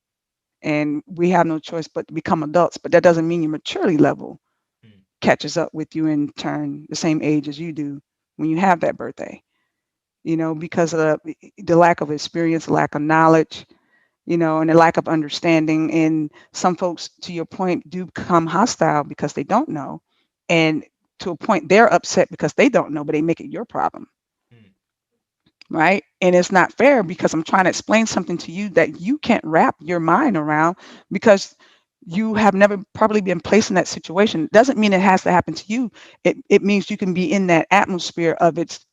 and we have no choice but to become adults. But that doesn't mean your maturity level Mm, catches up with you and turn the same age as you do when you have that birthday. Because of the lack of experience, lack of knowledge, and the lack of understanding. And some folks, to your point, do become hostile because they don't know, and to a point they're upset because they don't know, but they make it your problem, mm, right? And it's not fair because I'm trying to explain something to you that you can't wrap your mind around because you have never probably been placed in that situation. Doesn't mean it has to happen to you. It means you can be in that atmosphere of it's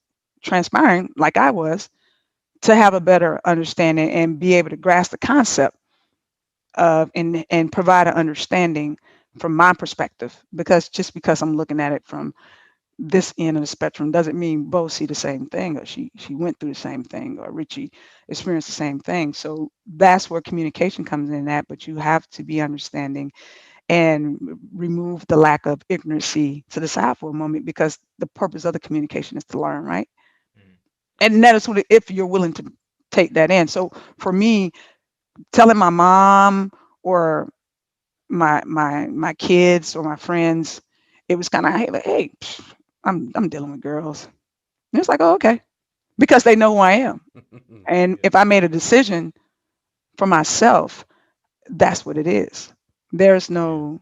transpiring like I was to have a better understanding and be able to grasp the concept of and provide an understanding from my perspective, because just because I'm looking at it from this end of the spectrum doesn't mean both see the same thing, or she went through the same thing, or Richie experienced the same thing. So that's where communication comes in at, but you have to be understanding and remove the lack of ignorancy to the side for a moment, because the purpose of the communication is to learn, right? mm, And that is what, if you're willing to take that in. So for me, telling my mom or my kids or my friends, it was kind of, hey, like, hey, I'm dealing with girls. And it's like, oh, okay, because they know who I am. And Yeah. if I made a decision for myself, that's what it is. There's Yeah. no,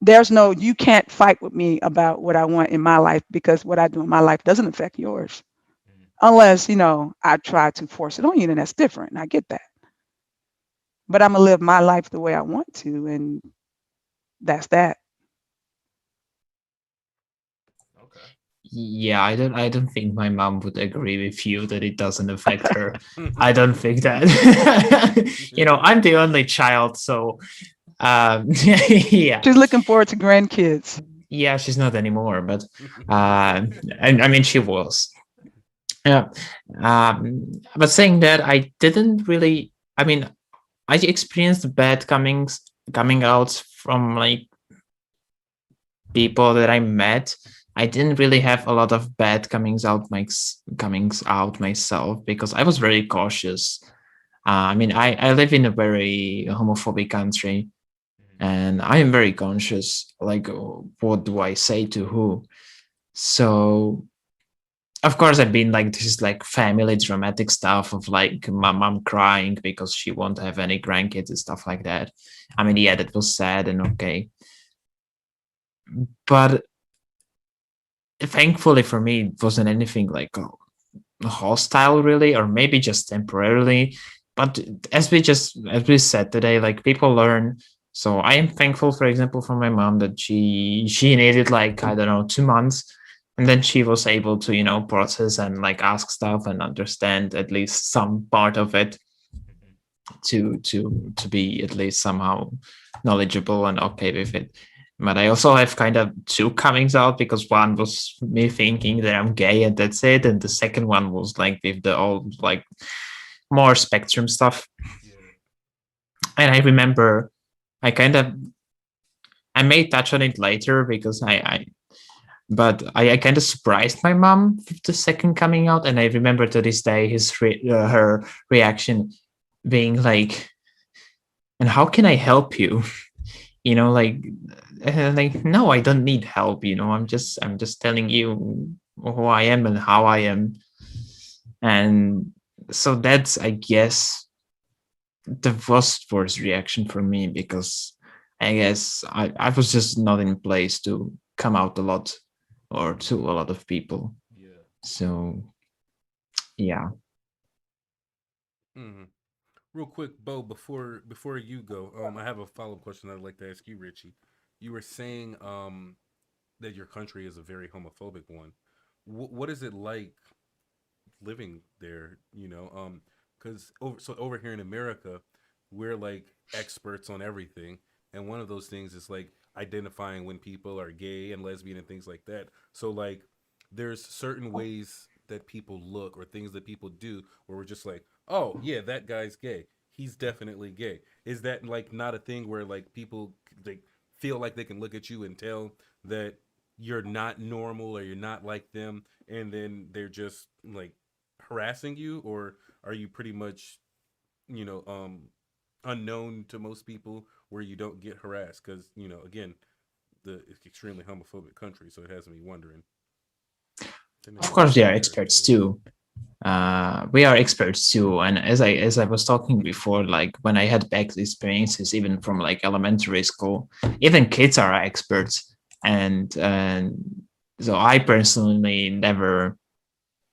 there's no, you can't fight with me about what I want in my life, because what I do in my life doesn't affect yours. mm. Unless, I try to force it on you, then that's different. And I get that. But I'm gonna live my life the way I want to, and that's that. Okay. Yeah, I don't think my mom would agree with you that it doesn't affect her. I don't think that. I'm the only child, so yeah. She's looking forward to grandkids. Yeah, she's not anymore, but I mean she was. Yeah. But saying that, I didn't really, I mean, I experienced bad coming outs from like people that I met. I didn't really have a lot of bad comings out myself because I was very cautious. I mean, I live in a very homophobic country, Mm, and I am very conscious. Like, what do I say to who? So, of course, I've been like this like family dramatic stuff of like my mom crying because she won't have any grandkids and stuff like that. I mean, yeah, that was sad and okay, but thankfully for me, it wasn't anything like hostile really, or maybe just temporarily. But as we said today, like people learn. So I am thankful, for example, for my mom that she needed like, I don't know, 2 months, and then she was able to process and like ask stuff and understand at least some part of it mhm, to be at least somehow knowledgeable and okay with it. But I also have kind of two comings out, because one was me thinking that I'm gay and that's it, and the second one was like with the old like more spectrum stuff. yeah. And I remember I kind of I may touch on it later because I kind of surprised my mom with the second coming out, and I remember to this day her reaction being like, "And how can I help you?" Like, no, I don't need help. I'm just telling you who I am and how I am, and so that's, I guess, the worst reaction for me, because I guess I was just not in place to come out a lot, or to a lot of people. Yeah. So yeah. Hmm. Real quick, Bo, before you go, I have a follow up question I'd like to ask you, Richie. You were saying that your country is a very homophobic one. What is it like living there? Because over here in America, we're like experts on everything, and one of those things is like identifying when people are gay and lesbian and things like that. So like, there's certain ways that people look or things that people do where we're just like, oh yeah, that guy's gay. He's definitely gay. Is that like not a thing where like people like feel like they can look at you and tell that you're not normal or you're not like them, and then they're just like harassing you, or are you pretty much, you know, unknown to most people where you don't get harassed? Because again, the it's extremely homophobic country, so it has me wondering. Of course, they are experts too. We are experts too, and as I was talking before, like when I had back experiences, even from like elementary school, even kids are experts, and so I personally never,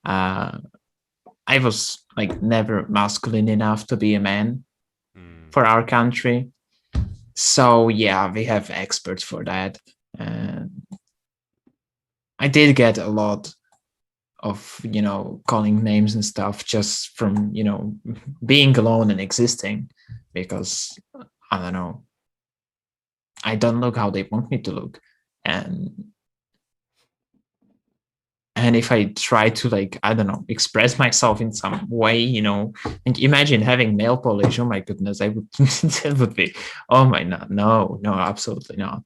I was like never masculine enough to be a man for our country. So yeah, we have experts for that. And I did get a lot of calling names and stuff just from being alone and existing, because I don't know, I don't look how they want me to look. And if I try to, like, I don't know, express myself in some way, and imagine having nail polish, oh my goodness, I would that would be, oh my, no, absolutely not.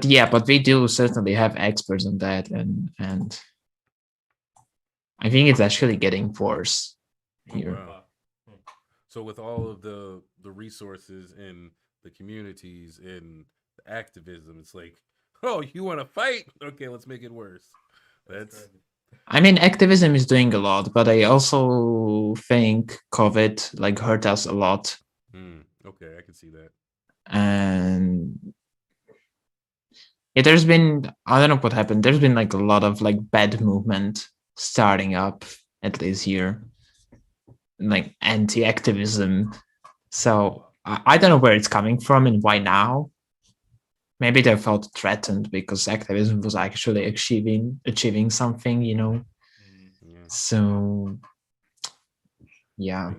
Yeah. But we do certainly have experts on that, and I think it's actually getting worse here. Oh, wow. So with all of the resources and the communities and the activism, it's like, oh, you want to fight? Okay, let's make it worse. That's crazy. I mean, activism is doing a lot, but I also think COVID like hurt us a lot. Okay, I can see that. And yeah, there's been, I don't know what happened. There's been like a lot of like bad movement starting up at least here, like anti-activism. So I don't know where it's coming from and why now. Maybe they felt threatened because activism was actually achieving something, Yeah. So yeah.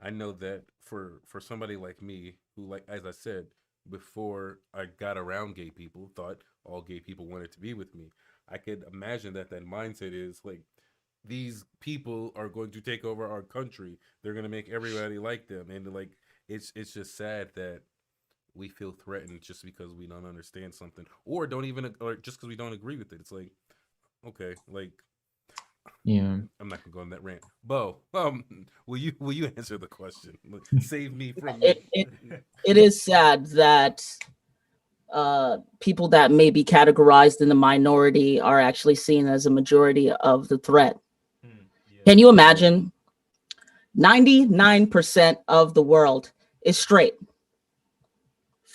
I know that for somebody like me who, like, as I said before, I got around gay people, thought all gay people wanted to be with me. I could imagine that mindset is like, these people are going to take over our country. They're going to make everybody like them, and like, it's just sad that we feel threatened just because we don't understand something, or don't even, or just because we don't agree with it. It's like, okay, like, yeah, I'm not gonna go on that rant. Bo, will you answer the question? Save me from it is sad that people that may be categorized in the minority are actually seen as a majority of the threat. Yeah. Can you imagine 99% of the world is straight?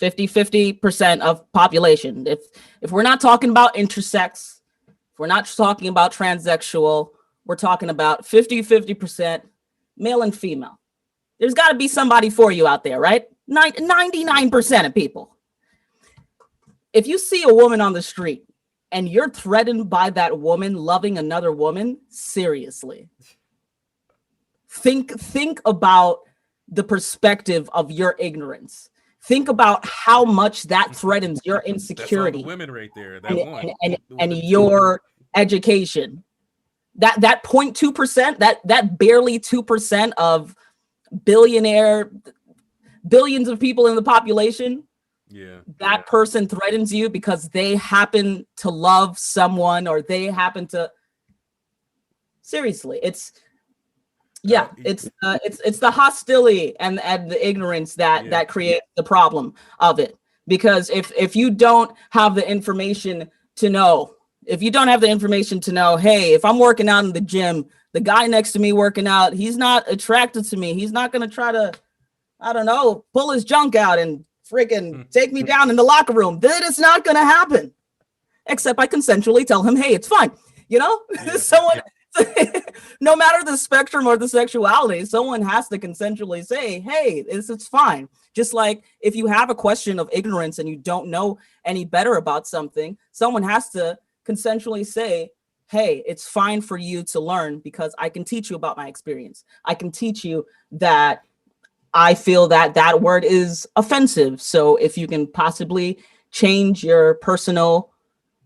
50% of population. If we're not talking about intersex, if we're not talking about transsexual, we're talking about 50% male and female. There's got to be somebody for you out there, right? 99% of people. If you see a woman on the street and you're threatened by that woman loving another woman, seriously, think about the perspective of your ignorance. Think about how much that threatens your insecurity. That's all the women right there. That and your education. That 0.2%, that barely 2% of billions of people in the population. Yeah. That person threatens you because they happen to love someone, or they happen to. Seriously, it's the hostility and the ignorance that creates the problem of it. Because if you don't have the information to know If you don't have the information to know, hey, if I'm working out in the gym, the guy next to me working out, he's not attracted to me. He's not going to try to, I don't know, pull his junk out and freaking take me down in the locker room. That is not going to happen. Except I consensually tell him, hey, it's fine. You know, Yeah. someone, no matter the spectrum or the sexuality, someone has to consensually say, hey, it's fine. Just like if you have a question of ignorance and you don't know any better about something, someone has to consensually say, hey, it's fine for you to learn because I can teach you about my experience. I can teach you that I feel that that word is offensive. So if you can possibly change your personal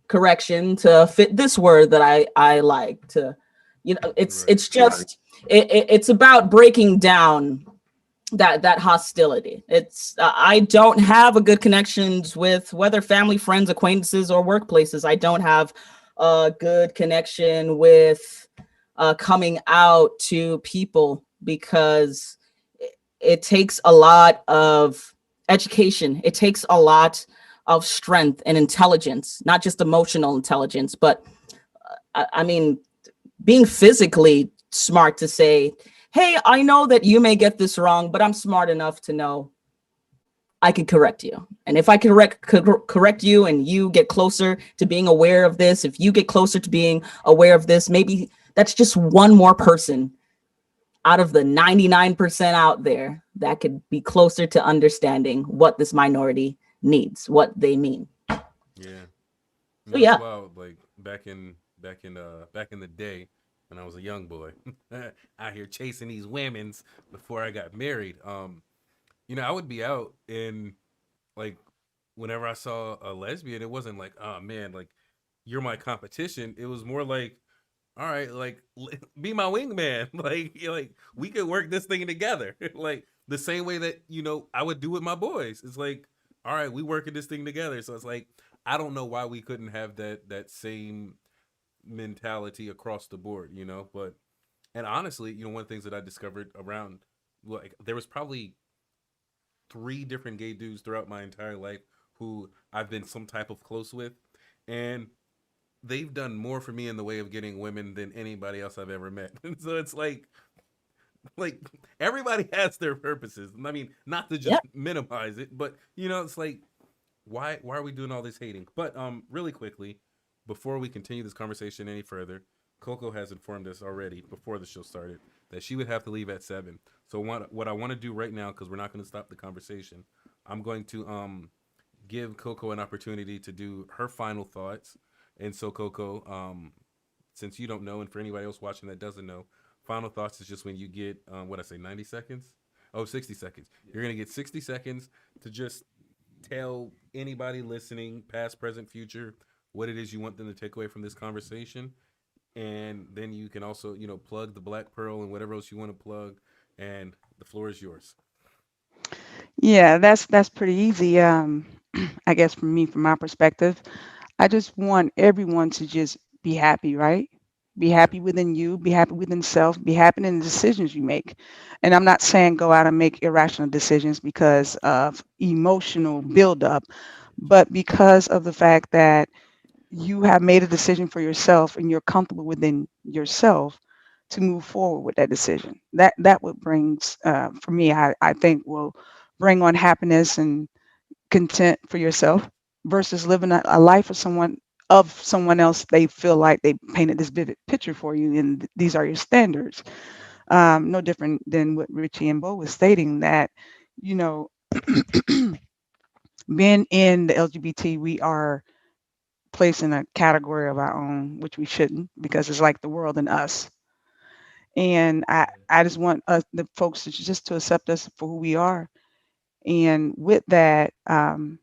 correction to fit this word that I like to, you know, it's Right. just it's about breaking down that hostility. It's I don't have a good connections with whether family, friends, acquaintances, or workplaces. I don't have a good connection with coming out to people because it takes a lot of education. It takes a lot of strength and intelligence, not just emotional intelligence, but I mean, being physically smart to say, hey, I know that you may get this wrong, but I'm smart enough to know I can correct you. And if I correct you and you get closer to being aware of this, if you get closer to being aware of this, maybe that's just one more person out of the 99% out there that could be closer to understanding what this minority needs, what they mean. Yeah. So No, yeah. it's wild. Like back in the day when I was a young boy, out here chasing these women's before I got married. I would be out and like whenever I saw a lesbian, it wasn't like, oh man, like you're my competition. It was more like, all right, like be my wingman. Like we could work this thing together. Like the same way that I would do with my boys. It's like, all right, we working this thing together. So it's like I don't know why we couldn't have that same mentality across the board. But and honestly, one of the things that I discovered around, like there was probably 3 different gay dudes throughout my entire life who I've been some type of close with, and they've done more for me in the way of getting women than anybody else I've ever met. And so it's like everybody has their purposes. I mean, not to just minimize it, but it's like why are we doing all this hating? But really quickly, before we continue this conversation any further, Coco has informed us already before the show started that she would have to leave at 7. So what I want to do right now, because we're not going to stop the conversation, I'm going to give Coco an opportunity to do her final thoughts. And so Coco, since you don't know, and for anybody else watching that doesn't know, final thoughts is just when you get what I say, 90 seconds? Oh, 60 seconds. You're going to get 60 seconds to just tell anybody listening, past, present, future, what it is you want them to take away from this conversation. And then you can also, plug the Black Pearl and whatever else you want to plug. And the floor is yours. Yeah, that's pretty easy. I guess from my perspective, I just want everyone to just be happy, right? Be happy within you, be happy within self, be happy in the decisions you make. And I'm not saying go out and make irrational decisions because of emotional buildup, but because of the fact that you have made a decision for yourself and you're comfortable within yourself to move forward with that decision. That what brings, for me, I think will bring on happiness and content for yourself versus living a life of someone else. They feel like they painted this vivid picture for you and these are your standards. No different than what Richie and Bo was stating, that you know being in the LGBT, we are placed in a category of our own, which we shouldn't, because it's like the world and us. And I just want us, the folks, to accept us for who we are. And with that, I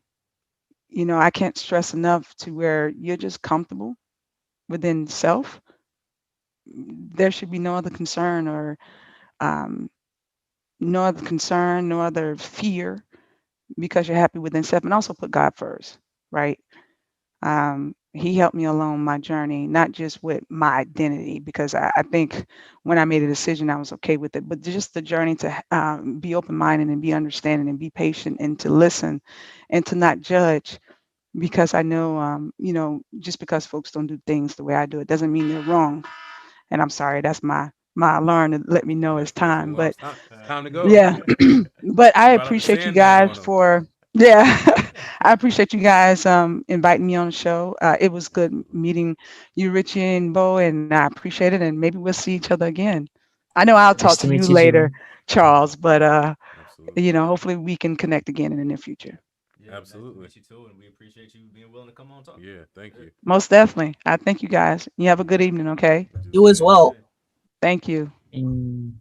can't stress enough to where you're just comfortable within self. There should be no other concern or um, no other fear, because you're happy within self, and also put God first, right? He helped me along my journey, not just with my identity, because I think when I made a decision, I was okay with it, but just the journey to be open-minded and be understanding and be patient and to listen and to not judge, because I know, just because folks don't do things the way I do it doesn't mean they're wrong. And I'm sorry, that's my alarm to let me know it's That's the time. alarm. But It's time to go. yeah, but I Brought out the appreciate you Sandman guys on him. for yeah, I appreciate you guys inviting me on the show. It was good meeting you, Richie and Bo, and I appreciate it. And maybe we'll see each other again. I know I'll Nice talk to to you meet you later, too. Charles, but Absolutely. hopefully we can connect again in the near future. Yeah, nice to Absolutely. meet you too, and we appreciate you being willing to come on and talk. Yeah. Thank you. Most definitely. I thank you guys. You have a good evening, okay? You do the You as same. well. Thank you. Mm,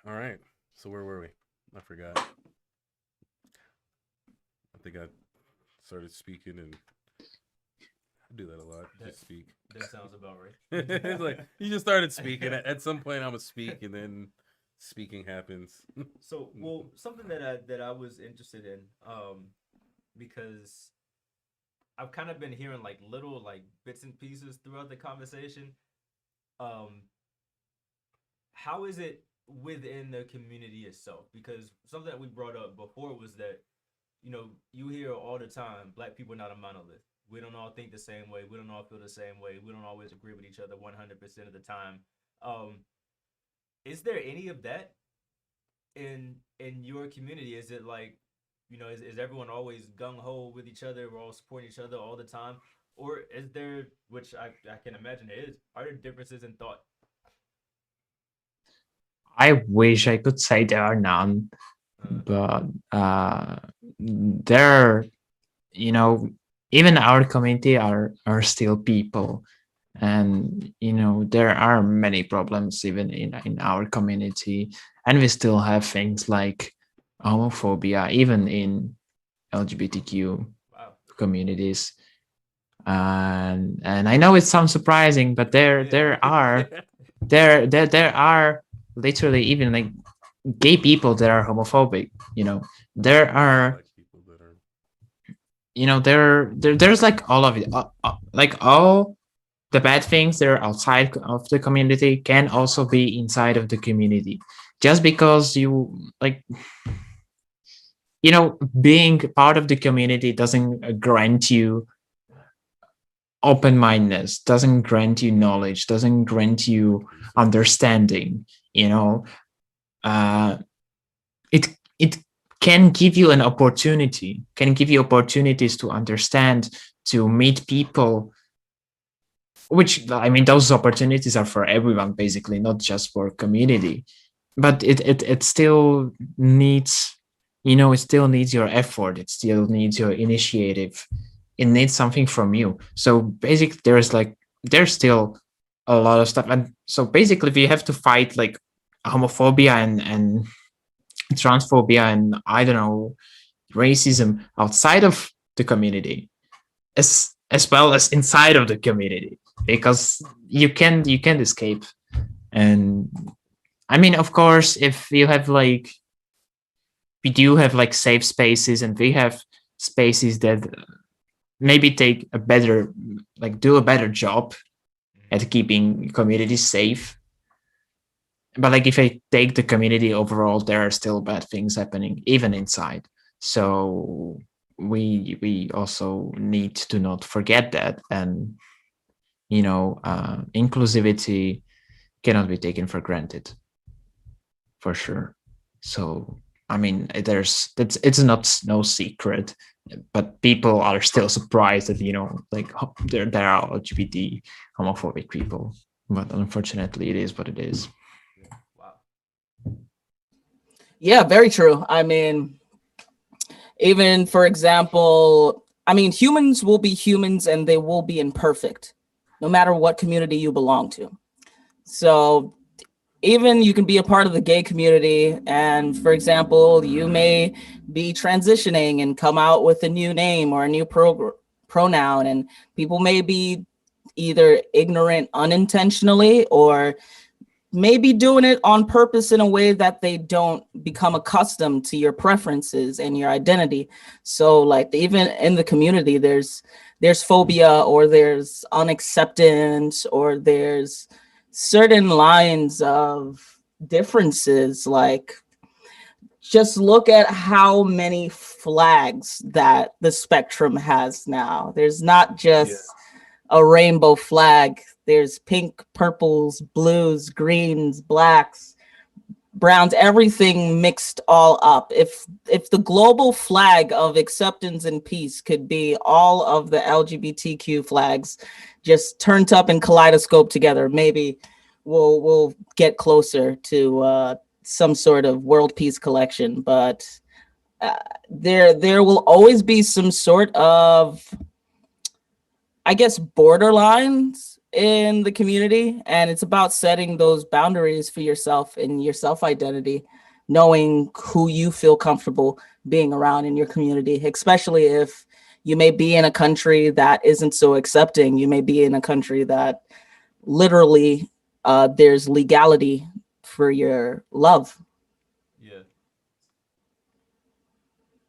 All right. So where were we? I forgot. I think I started speaking, and I do that a lot. That- Just speak. That sounds about right. It's like you just started speaking. At some point, I'm gonna speak, and then speaking happens. So, well, something that I was interested in, because I've kind of been hearing like little like bits and pieces throughout the conversation. Um, how is it within the community itself? Because something that we brought up before was that, you hear all the time, Black people are not a monolith. We don't all think the same way. We don't all feel the same way. We don't always agree with each other 100% of the time. Um, is there any of that in your community? Is it like, is everyone always gung ho with each other? We're all supporting each other all the time, or is there, which I can imagine it is, are there differences in thought? I wish I could say there are none, but there, even our community are still people, and there are many problems even in our community, and we still have things like homophobia even in LGBTQ Wow. communities. And I know it sounds surprising, but there are literally even like gay people that are homophobic. There are Black people that are. there's like all of it, like all the bad things that are outside of the community can also be inside of the community. Just because you like, being part of the community doesn't grant you open-mindedness, doesn't grant you knowledge, doesn't grant you understanding. It can give you an opportunity, can give you opportunities to understand, to meet people, which, I mean, those opportunities are for everyone basically, not just for community. But it still needs, it still needs your effort, it still needs your initiative, it needs something from you. So basically there's still a lot of stuff, and so basically we have to fight like homophobia and transphobia and, I don't know, racism outside of the community as well as inside of the community, because you can't escape. And I mean, of course, if you have like, we do have like safe spaces, and we have spaces that maybe take a better, like do a better job at keeping communities safe. But like, if I take the community overall, there are still bad things happening even inside. So we also need to not forget that. And inclusivity cannot be taken for granted, for sure. So I mean, it's not no secret, but people are still surprised that like there are LGBT homophobic people. But unfortunately, it is what it is. Wow. Yeah, very true. I mean, even for example, humans will be humans and they will be imperfect, no matter what community you belong to. So even you can be a part of the gay community, and for example, you may be transitioning and come out with a new name or a new pronoun, and people may be either ignorant unintentionally or maybe doing it on purpose in a way that they don't become accustomed to your preferences and your identity. So like even in the community, there's phobia, or there's unacceptance, or there's certain lines of differences. Like just look at how many flags that the spectrum has now. There's not just a rainbow flag. There's pink, purples, blues, greens, blacks, browns, everything mixed all up. If the global flag of acceptance and peace could be all of the LGBTQ flags just turned up in kaleidoscope together, maybe we'll get closer to some sort of world peace collection. But there will always be some sort of, I guess, borderlines in the community, and it's about setting those boundaries for yourself and your self-identity, knowing who you feel comfortable being around in your community, especially if you may be in a country that isn't so accepting. You may be in a country that literally there's legality for your love. Yeah.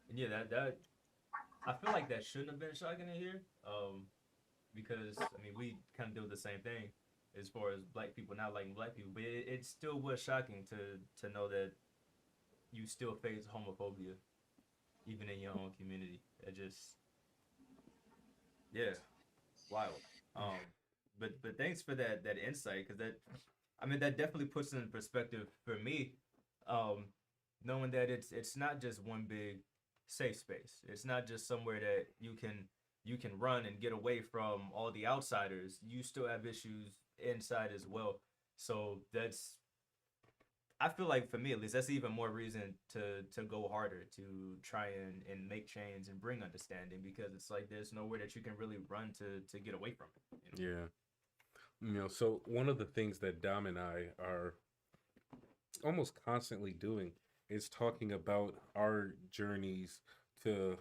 And yeah, that I feel like that shouldn't have been shocking to hear. Because I mean, we kind of do the same thing as far as black people not liking black people, but it still was shocking to know that you still face homophobia even in your own community. It just, yeah, wild. But thanks for that insight, because I mean, that definitely puts in perspective for me, knowing that it's not just one big safe space. It's not just somewhere that you can run and get away from all the outsiders. You still have issues inside as well. So I feel like, for me at least, that's even more reason to go harder, to try and make change and bring understanding, because it's like there's nowhere that you can really run to get away from it. You know? Yeah. So one of the things that Dom and I are almost constantly doing is talking about our journeys to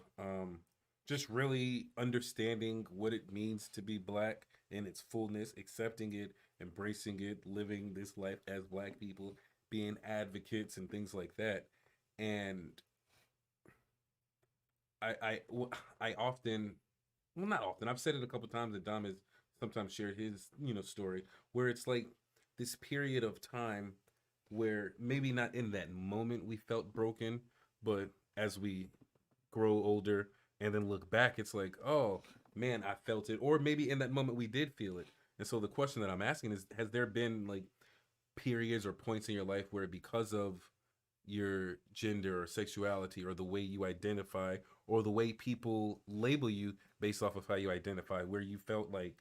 just really understanding what it means to be black in its fullness, accepting it, embracing it, living this life as black people, being advocates and things like that. And I often, well, not often, I've said it a couple times, that Dom has sometimes shared his, story, where it's like this period of time where maybe not in that moment we felt broken, but as we grow older and then look back, it's like, oh man, I felt it. Or maybe in that moment we did feel it. And so the question that I'm asking is, has there been like periods or points in your life where, because of your gender or sexuality or the way you identify or the way people label you based off of how you identify, where you felt like,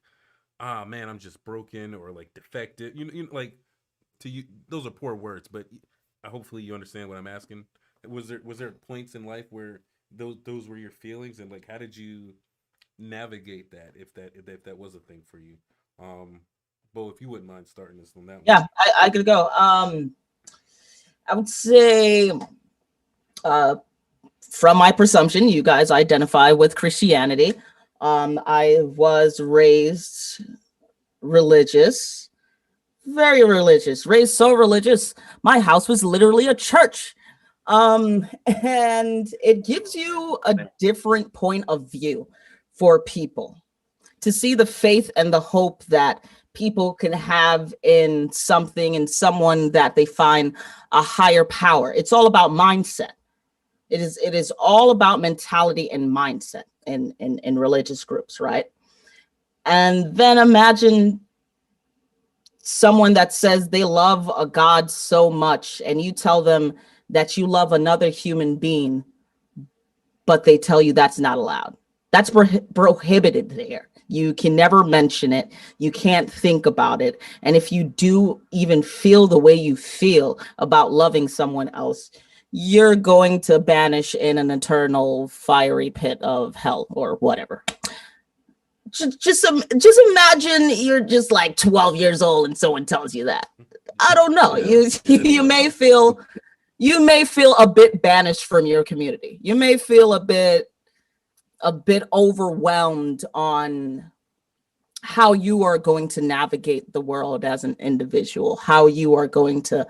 ah man, I'm just broken or like defective, like, to you those are poor words, but hopefully you understand what I'm asking. Was there points in life where those were your feelings, and like, how did you navigate that, if that was a thing for you? Bo, if you wouldn't mind starting this on that one. Yeah, I could go. I would say, from my presumption, you guys identify with Christianity. I was raised religious, very religious, raised so religious. My house was literally a church. And it gives you a different point of view for people to see the faith and the hope that people can have in something and someone that they find a higher power. It's all about mindset. It is all about mentality and mindset in religious groups, right? And then imagine someone that says they love a God so much, and you tell them that you love another human being, but they tell you that's not allowed. That's prohibited there. You can never mention it. You can't think about it. And if you do even feel the way you feel about loving someone else, you're going to banish in an eternal fiery pit of hell or whatever. Just imagine you're just like 12 years old and someone tells you that. I don't know. You may feel a bit banished from your community. You may feel a bit overwhelmed on how you are going to navigate the world as an individual, how you are going to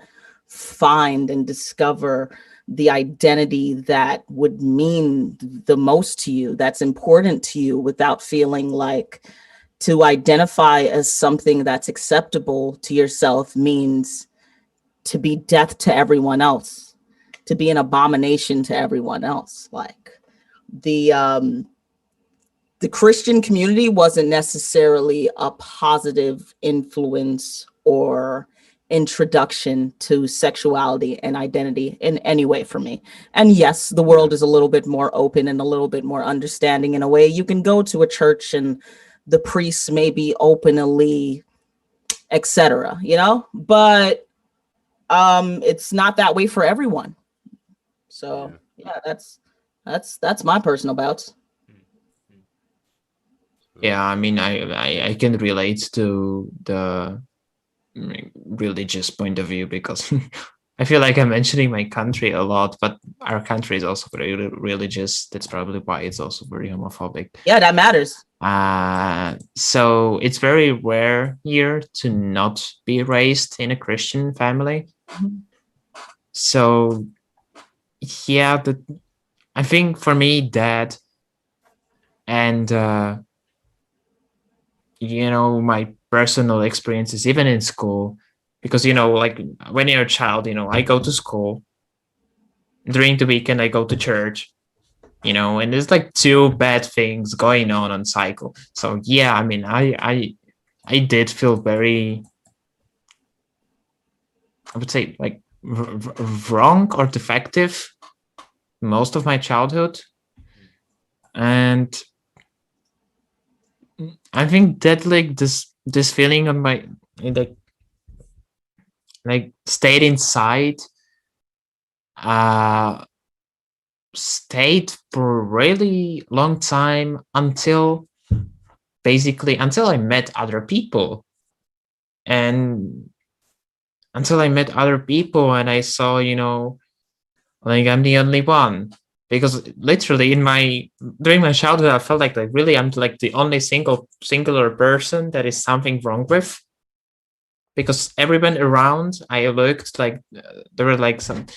find and discover the identity that would mean the most to you, that's important to you, without feeling like to identify as something that's acceptable to yourself means to be death to everyone else. to be an abomination to everyone else. Like the Christian community wasn't necessarily a positive influence or introduction to sexuality and identity in any way for me. And yes, the world is a little bit more open and a little bit more understanding in a way. You can go to a church and the priests may be openly, etc., but it's not that way for everyone. So yeah, that's my personal bouts. Yeah, I mean, I can relate to the religious point of view because I feel like I'm mentioning my country a lot, but our country is also very religious. That's probably why it's also very homophobic. Yeah, that matters. So it's very rare here to not be raised in a Christian family. So yeah, I think for me that and my personal experiences even in school, because like when you're a child, I go to school during the weekend, I go to church, and there's like two bad things going on cycle. So yeah, I mean, I did feel very, I would say, like wrong or defective most of my childhood. And I think that like this feeling on my like stayed inside, stayed for a really long time until I met other people. And until I met other people and I saw, like I'm the only one. Because literally during my childhood, I felt like really I'm like the only singular person that is something wrong with. Because everyone around I looked like there were like some,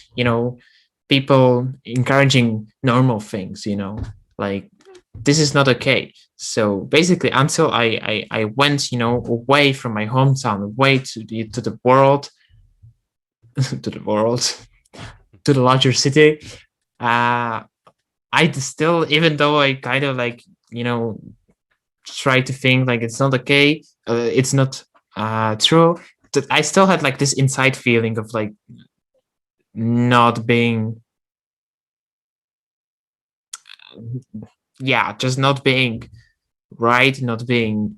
people encouraging normal things, like this is not okay. So basically, until I went, away from my hometown, away to the world, to the larger city, I still, even though I kind of like, try to think like it's not okay, it's not true, that I still had like this inside feeling of like not being, just not being right, not being,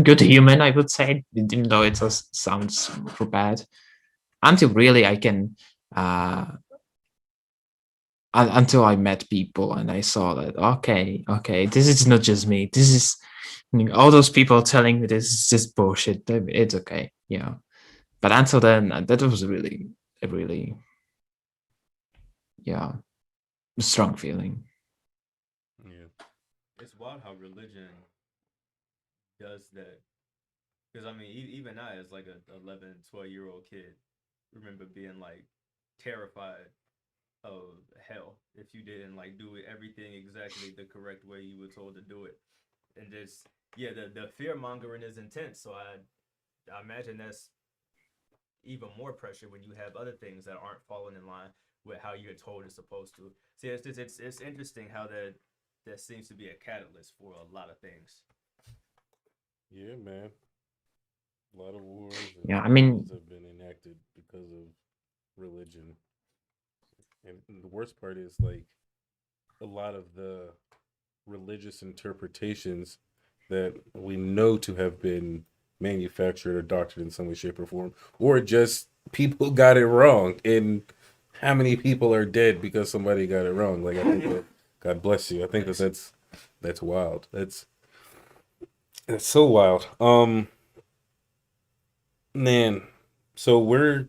good human, I would say, even though it just sounds super bad. Until really I can, until I met people and I saw that, okay, this is not just me. This is all those people telling me this is just bullshit. It's okay, But until then, that was really, strong feeling. Yeah. It's wild how religion does that. Because I mean, even I, as like a 11, 12-year-old kid, remember being like terrified of hell if you didn't like do everything exactly the correct way you were told to do it. And just the fear mongering is intense. So I imagine that's even more pressure when you have other things that aren't falling in line with how you're told it's supposed to. See, it's interesting how that seems to be a catalyst for a lot of things. Yeah, man. A lot of wars and Yeah, I mean, laws have been enacted because of religion. And the worst part is like a lot of the religious interpretations that we know to have been manufactured or doctored in some way, shape, or form, or just people got it wrong. And how many people are dead because somebody got it wrong? Like I think that, God bless you. I think that's wild. That's so wild. Man, so we're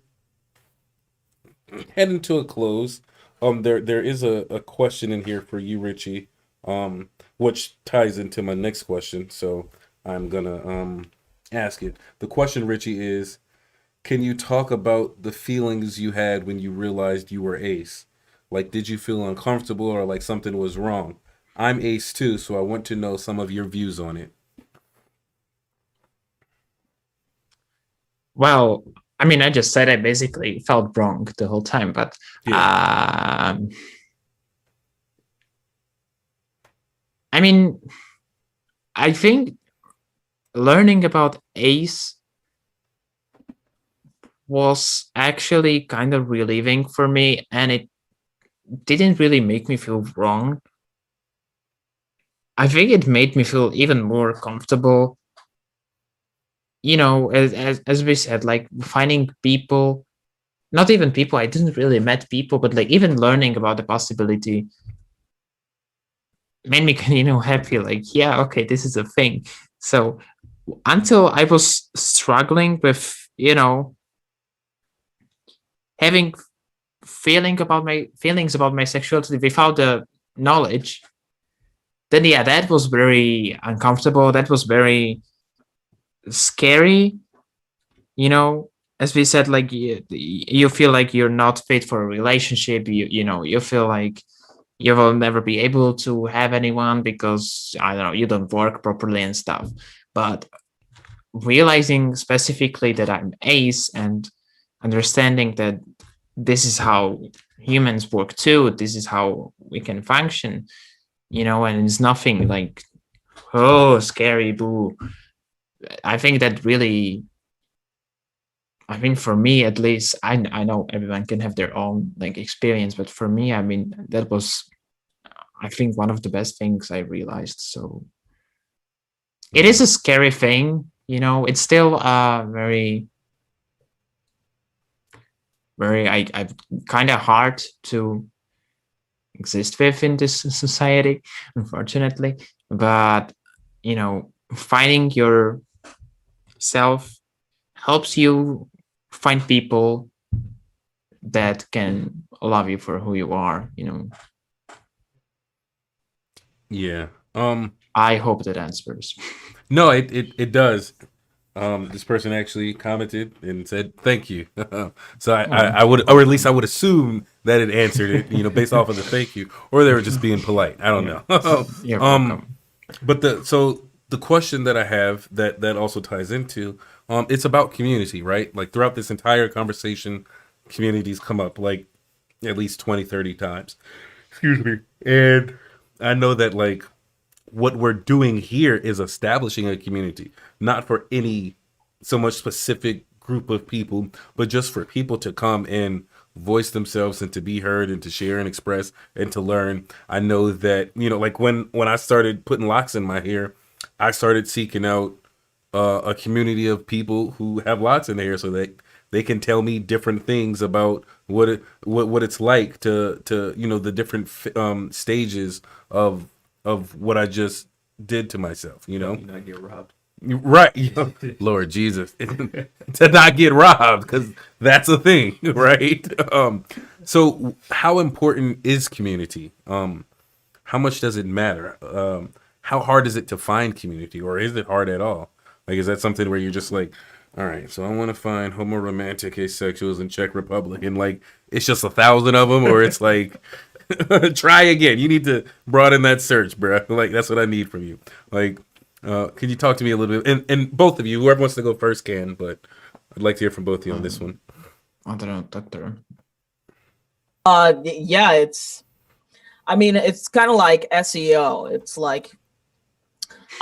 heading to a close. There is a question in here for you, Richie, which ties into my next question. So I'm gonna ask it. The question, Richie, is: can you talk about the feelings you had when you realized you were ace? Like, did you feel uncomfortable or like something was wrong? I'm ace too, so I want to know some of your views on it. Well, I mean, I just said I basically felt wrong the whole time, but Yeah. I mean, I think learning about ACE was actually kind of relieving for me, and it didn't really make me feel wrong. I think it made me feel even more comfortable. You know, as we said, like finding people, not even people, I didn't really met people, but like even learning about the possibility made me happy. Like, yeah, okay, this is a thing. So until I was struggling with, having feelings about my sexuality without the knowledge, then yeah, that was very uncomfortable. That was very scary. As we said, like you feel like you're not fit for a relationship. You feel like you will never be able to have anyone because I don't know, you don't work properly and stuff. But realizing specifically that I'm ace and understanding that this is how humans work too, this is how we can function, and it's nothing like, oh, scary, boo. I think that really, I mean, for me at least, I know everyone can have their own like experience, but for me, I mean, that was, I think, one of the best things I realized. So it is a scary thing, it's still very, very, I kind of hard to exist with in this society, unfortunately. But, finding yourself helps you find people that can love you for who you are, Yeah. I hope that answers. No, it does. This person actually commented and said thank you. So I would, or at least I would assume that it answered it, based off of the thank you, or they were just being polite. I don't know. You're welcome. But the question that I have that also ties into, it's about community, right? Like throughout this entire conversation, communities come up like at least 20, 30 times. Excuse me. And I know that like what we're doing here is establishing a community, not for any so much specific group of people, but just for people to come and voice themselves and to be heard and to share and express and to learn. I know that, like when I started putting locks in my hair, I started seeking out a community of people who have locks in their hair so that they can tell me different things about what it's like to the different stages of what I just did to myself, You not get robbed. Right. Lord Jesus. To not get robbed, because that's a thing, right? So how important is community? How much does it matter? How hard is it to find community, or is it hard at all? Like, is that something where you're just like, all right, so I want to find homoromantic asexuals in Czech Republic, and like it's just 1,000 of them, or it's like try again. You need to broaden that search, bro. Like that's what I need from you. Like, can you talk to me a little bit? And both of you, whoever wants to go first can, but I'd like to hear from both of you on this one. I don't know, doctor. Yeah, it's kind of like SEO. It's like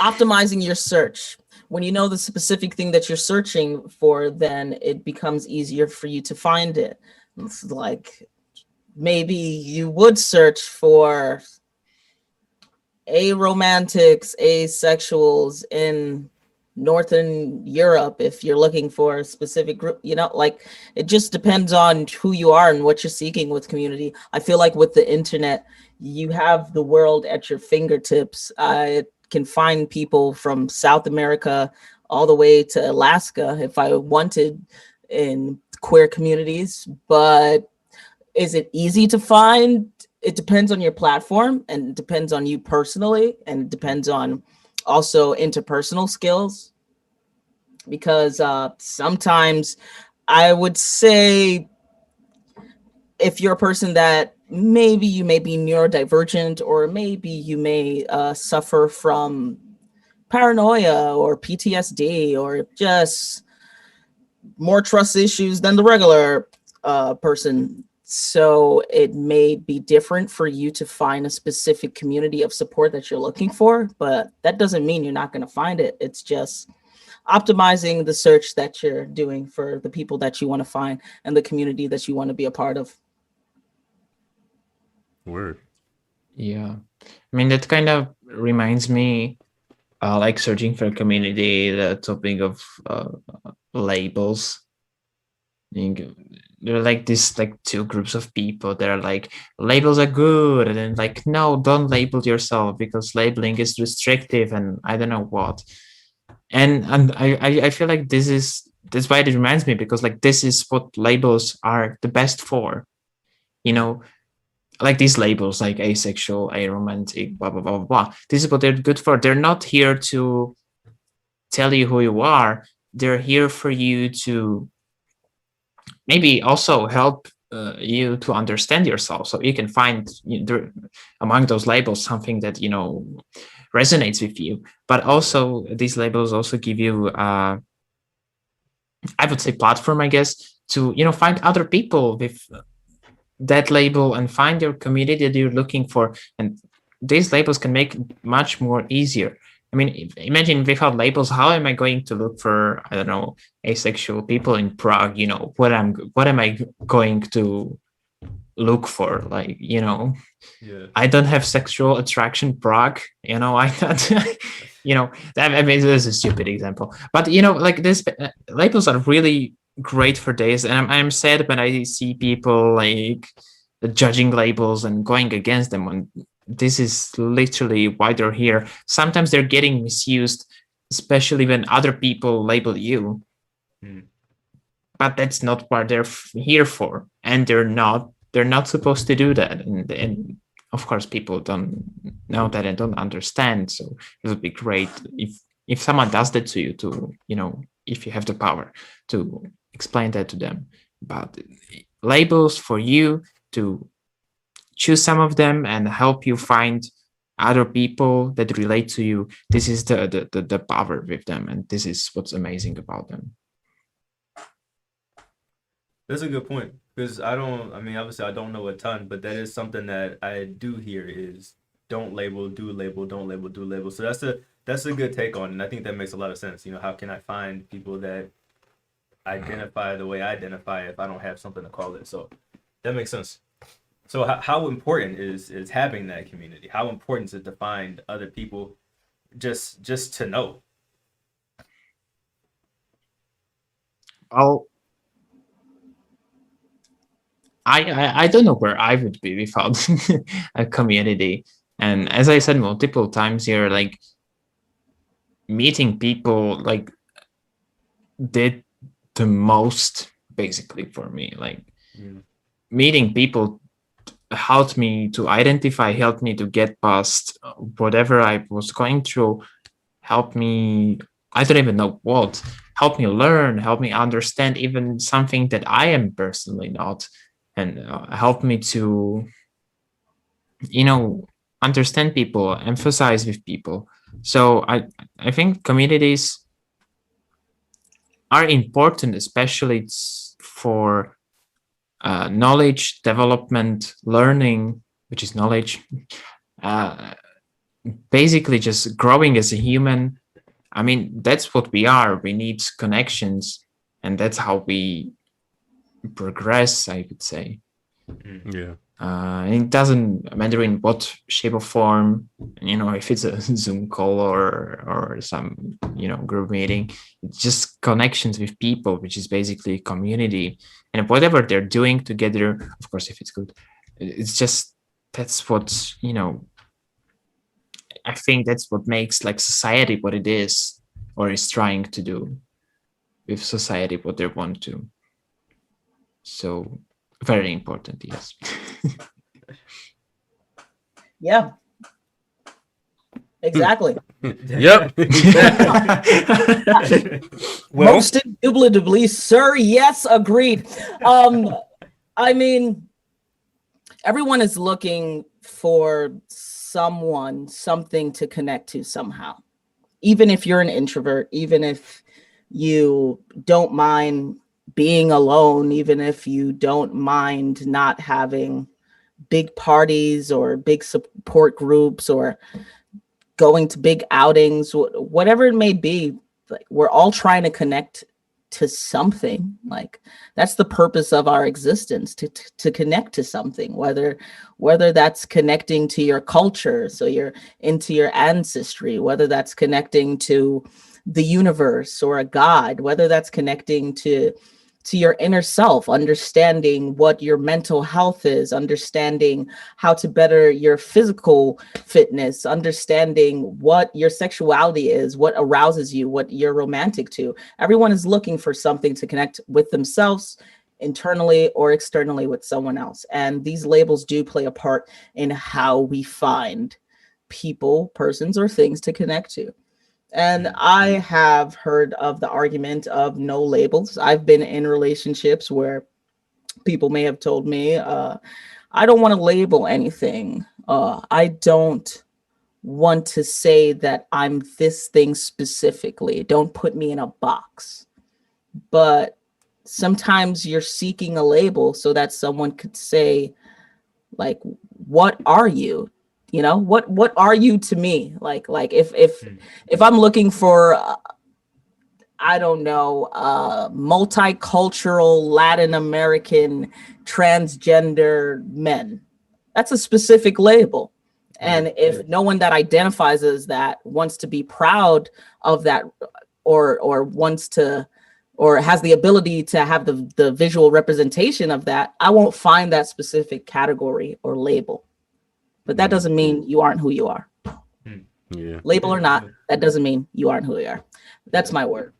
optimizing your search. When you know the specific thing that you're searching for, then it becomes easier for you to find it. It's like maybe you would search for aromantics, asexuals in Northern Europe if you're looking for a specific group, like it just depends on who you are and what you're seeking with community. I feel like with the internet, you have the world at your fingertips. I can find people from South America all the way to Alaska if I wanted in queer communities, but is it easy to find? It depends on your platform, and it depends on you personally, and it depends on also interpersonal skills, because sometimes I would say if you're a person that maybe you may be neurodivergent, or maybe you may suffer from paranoia or PTSD, or just more trust issues than the regular person. So it may be different for you to find a specific community of support that you're looking for, but that doesn't mean you're not going to find it. It's just optimizing the search that you're doing for the people that you want to find and the community that you want to be a part of. Word. Yeah. I mean, that kind of reminds me, like searching for a community, the topic of labels. There are like this like two groups of people that are like, labels are good, and then like, no, don't label yourself because labeling is restrictive and I don't know what. And I feel like that's why it reminds me, because like this is what labels are the best for, you know, like these labels like asexual, aromantic, blah blah blah blah. This is what they're good for. They're not here to tell you who you are. They're here for you to maybe also help you to understand yourself, so you can find among those labels something that resonates with you. But also these labels also give you I would say platform, I guess, to find other people with that label and find your community that you're looking for. And these labels can make it much more easier. I mean, imagine without labels, how am I going to look for, I don't know, asexual people in Prague? What am I going to look for? Like, Yeah. I don't have sexual attraction Prague. I don't, I mean, this is a stupid example, but like this labels are really great for this. And I'm sad when I see people like judging labels and going against them when this is literally why they're here. Sometimes they're getting misused, especially when other people label you. But that's not what they're here for, and they're not supposed to do that. And of course people don't know that and don't understand. So it would be great if someone does that to you, to if you have the power to explain that to them. But labels for you to choose some of them and help you find other people that relate to you. This is the power with them, and this is what's amazing about them. That's a good point, because obviously I don't know a ton, but that is something that I do hear is don't label, do label, don't label, do label. So that's a good take on it, and I think that makes a lot of sense. How can I find people that identify the way I identify if I don't have something to call it? So that makes sense. So how important is having that community? How important is it to find other people just to know? Well, I don't know where I would be without a community. And as I said multiple times here, like meeting people like did the most basically for me. Like meeting people helped me to identify, helped me to get past whatever I was going through, helped me, I don't even know what, helped me learn, helped me understand even something that I am personally not, and helped me to, understand people, emphasize with people. So I think communities are important, especially for knowledge development, learning, which is knowledge, basically just growing as a human. I mean, that's what we are. We need connections, and that's how we progress, I would say. Yeah. It doesn't matter in what shape or form, if it's a Zoom call or some, group meeting. It's just connections with people, which is basically community. And whatever they're doing together, of course, if it's good, it's just, that's what, I think that's what makes like society what it is, or is trying to do with society what they want to. So very important, yes. Yeah. Exactly. Yep. Well, Most indubitably, sir. Yes, agreed. I mean, everyone is looking for something to connect to somehow. Even if you're an introvert, even if you don't mind being alone, even if you don't mind not having big parties or big support groups or going to big outings, whatever it may be. Like, we're all trying to connect to something. Like, that's the purpose of our existence, to connect to something, whether that's connecting to your culture, so you're into your ancestry, whether that's connecting to the universe or a god, whether that's connecting to your inner self, understanding what your mental health is, understanding how to better your physical fitness, understanding what your sexuality is, what arouses you, what you're romantic to. Everyone is looking for something to connect with themselves internally or externally with someone else. And these labels do play a part in how we find people, persons, or things to connect to. And I have heard of the argument of no labels. I've been in relationships where people may have told me, I don't want to label anything. I don't want to say that I'm this thing specifically. Don't put me in a box. But sometimes you're seeking a label so that someone could say, like, what are you? You know, what are you to me? Like if I'm looking for, I don't know, multicultural Latin American transgender men, that's a specific label. And if no one that identifies as that wants to be proud of that, or wants to, or has the ability to have the visual representation of that, I won't find that specific category or label. But that doesn't mean you aren't who you are. Yeah. Label or not, that doesn't mean you aren't who you are. That's my word.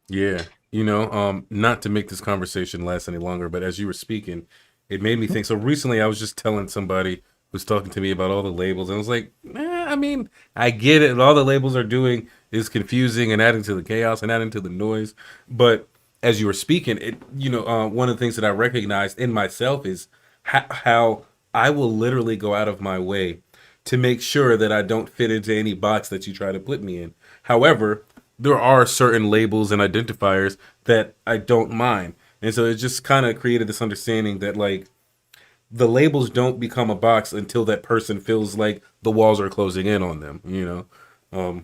Yeah. You know, not to make this conversation last any longer, but as you were speaking, it made me think. So recently I was just telling somebody who was talking to me about all the labels, and I was like, I mean, I get it. All the labels are doing is confusing and adding to the chaos and adding to the noise. But as you were speaking, one of the things that I recognized in myself is how I will literally go out of my way to make sure that I don't fit into any box that you try to put me in. However, there are certain labels and identifiers that I don't mind. And so it just kind of created this understanding that, like, the labels don't become a box until that person feels like the walls are closing in on them, you know? Or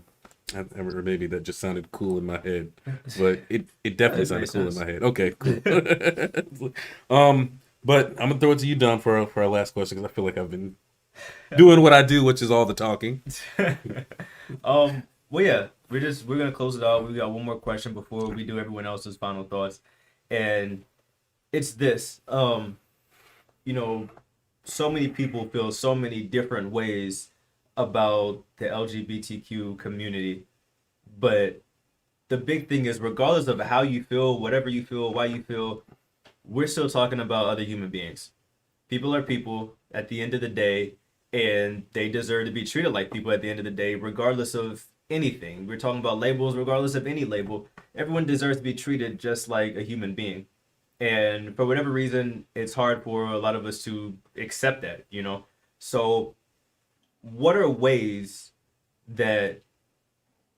maybe that just sounded cool in my head, but it definitely sounded cool in my head. Okay, cool. But I'm gonna throw it to you, Don, for our last question, because I feel like I've been doing what I do, which is all the talking. Well, yeah, we're gonna close it out. We got one more question before we do everyone else's final thoughts, and it's this. You know, so many people feel so many different ways about the LGBTQ community, but the big thing is, regardless of how you feel, whatever you feel, why you feel, we're still talking about other human beings. People are people at the end of the day, and they deserve to be treated like people at the end of the day, regardless of anything. We're talking about labels, regardless of any label. Everyone deserves to be treated just like a human being. And for whatever reason, it's hard for a lot of us to accept that, you know? So what are ways that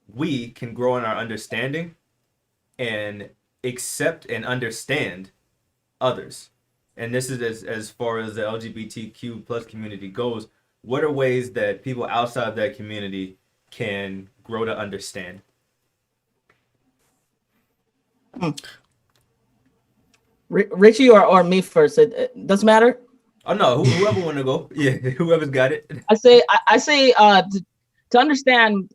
we can grow in our understanding and accept and understand others? And this is as far as the LGBTQ plus community goes. What are ways that people outside that community can grow to understand? Richie or me first? It doesn't matter. Oh no, whoever want to go. Yeah, whoever's got it. I say to understand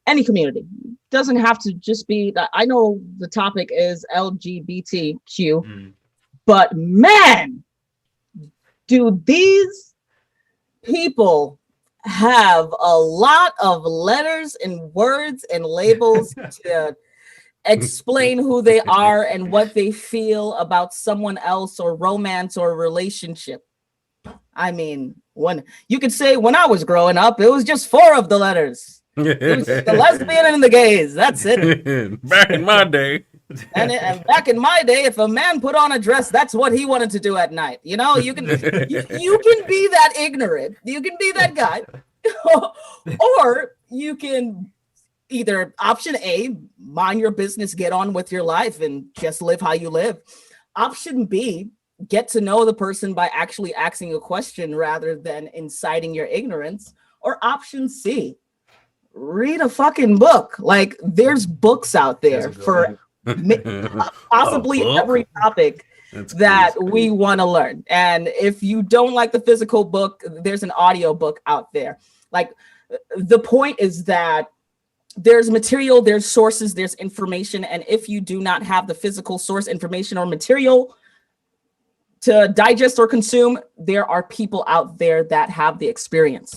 any community doesn't have to just be. I know the topic is LGBTQ, but man, do these people have a lot of letters and words and labels to explain who they are and what they feel about someone else or romance or relationship. I mean, when you could say when I was growing up, it was just 4 of the letters. It was the lesbian and the gays. That's it. Back in my day. And back in my day, if a man put on a dress, that's what he wanted to do at night. You know, you can be that ignorant. You can be that guy. Or you can either option A, mind your business, get on with your life and just live how you live. Option B, get to know the person by actually asking a question rather than inciting your ignorance. Or option C, read a fucking book. Like, there's books out That's there a good for possibly book? every topic That's that crazy. we want to learn. And if you don't like the physical book, there's an audio book out there. Like, the point is that there's material, there's sources, there's information. And if you do not have the physical source, information, or material to digest or consume, there are people out there that have the experience.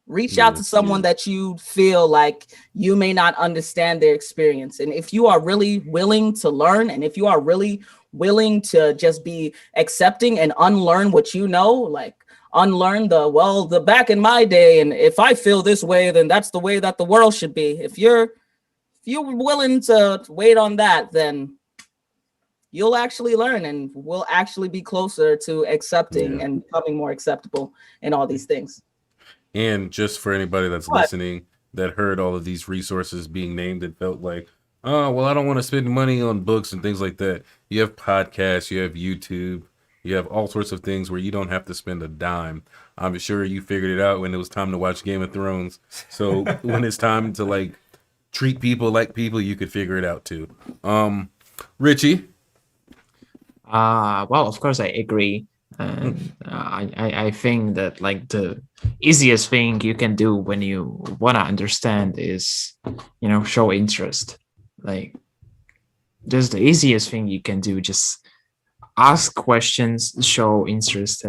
Reach out to someone that you feel like you may not understand their experience. And if you are really willing to learn, and if you are really willing to just be accepting and unlearn what you know, like unlearn the back in my day, and if I feel this way, then that's the way that the world should be. If you're willing to wait on that, then you'll actually learn and will actually be closer to accepting and becoming more acceptable in all these things. And just for anybody that's listening that heard all of these resources being named and felt like, oh, well, I don't want to spend money on books and things like that. You have podcasts, you have YouTube, you have all sorts of things where you don't have to spend a dime. I'm sure you figured it out when it was time to watch Game of Thrones. So when it's time to like treat people like people, you could figure it out too. Richie. Well, of course, I agree. And I think that like the easiest thing you can do when you want to understand is, show interest. Like, just the easiest thing you can do. Just ask questions, show interest.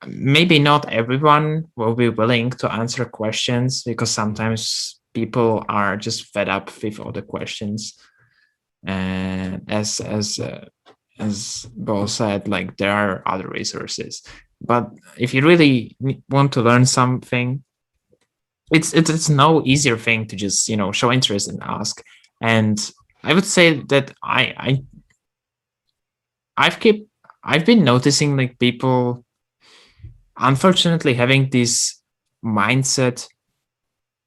Maybe not everyone will be willing to answer questions because sometimes people are just fed up with all the questions. And as Bo said, like there are other resources. But if you really want to learn something, it's no easier thing to just show interest and ask. And I would say that I've been noticing like people unfortunately having this mindset,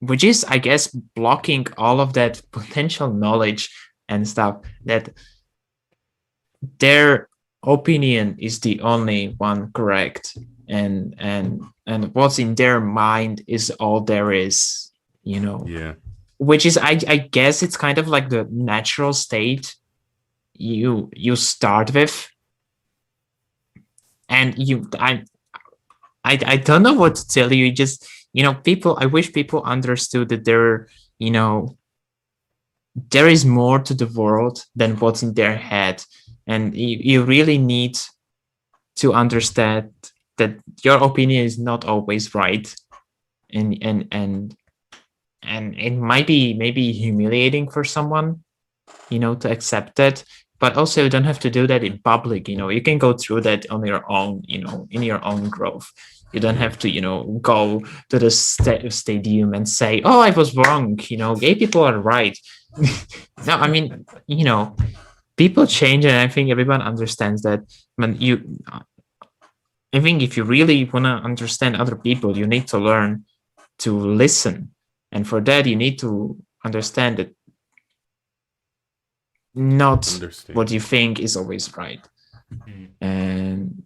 which is, I guess, blocking all of that potential knowledge and stuff, that their opinion is the only one correct, and what's in their mind is all there is, which is, I guess it's kind of like the natural state you start with. And I don't know what to tell you. Just, I wish people understood that there is more to the world than what's in their head. And you really need to understand that your opinion is not always right. And it might be maybe humiliating for someone, to accept that. But also you don't have to do that in public. You can go through that on your own, in your own growth. You don't have to, go to the stadium and say, oh, I was wrong. Gay people are right. No, I mean, people change, and I think everyone understands that. I think if you really want to understand other people, you need to learn to listen. And for that, you need to understand that not what you think is always right. And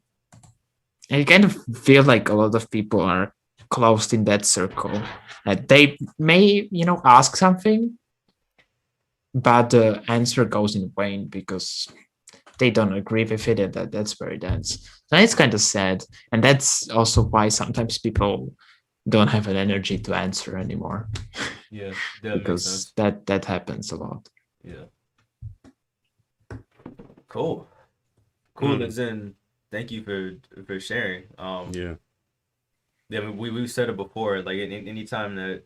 I kind of feel like a lot of people are closed in that circle. They may, ask something, but the answer goes in vain because they don't agree with it, and that's very dense. So it's kind of sad. And that's also why sometimes people don't have an energy to answer anymore. Yeah, because that happens a lot. Yeah. Cool. As in, thank you for sharing. Yeah, we've said it before. Like anytime that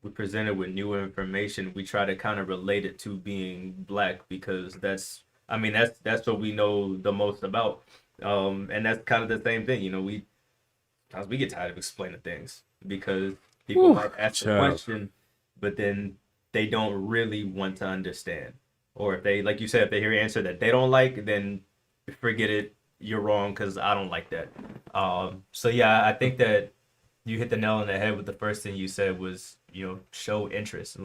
we presented with new information, we try to kind of relate it to being Black, because that's what we know the most about. And that's kind of the same thing. We get tired of explaining things because people might ask a question, but then they don't really want to understand. Or if they, like you said, if they hear an answer that they don't like, then forget it. You're wrong because I don't like that. So yeah, I think that you hit the nail on the head with the first thing you said was, show interest,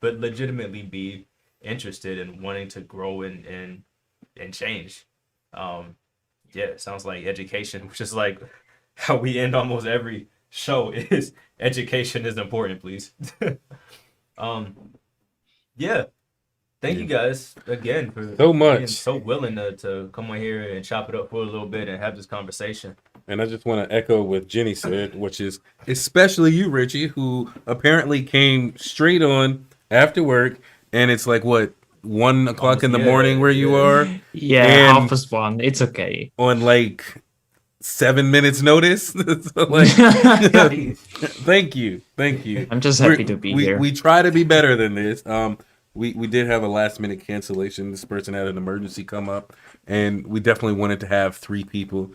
but legitimately be interested in wanting to grow and change. Yeah, it sounds like education, which is like how we end almost every show, is education is important, please. um, yeah. Thank you guys again for So being much. so willing to come on here and chop it up for a little bit and have this conversation. And I just want to echo what Jenny said, which is especially you, Richie, who apparently came straight on after work, and it's like what 1 o'clock in the morning where you are Yeah, And- 1:30. It's okay. on like 7 minutes notice. So, like, thank you. I'm just happy to be we, here. We try to be better than this. We did have a last minute cancellation. This person had an emergency come up, and we definitely wanted to have 3 people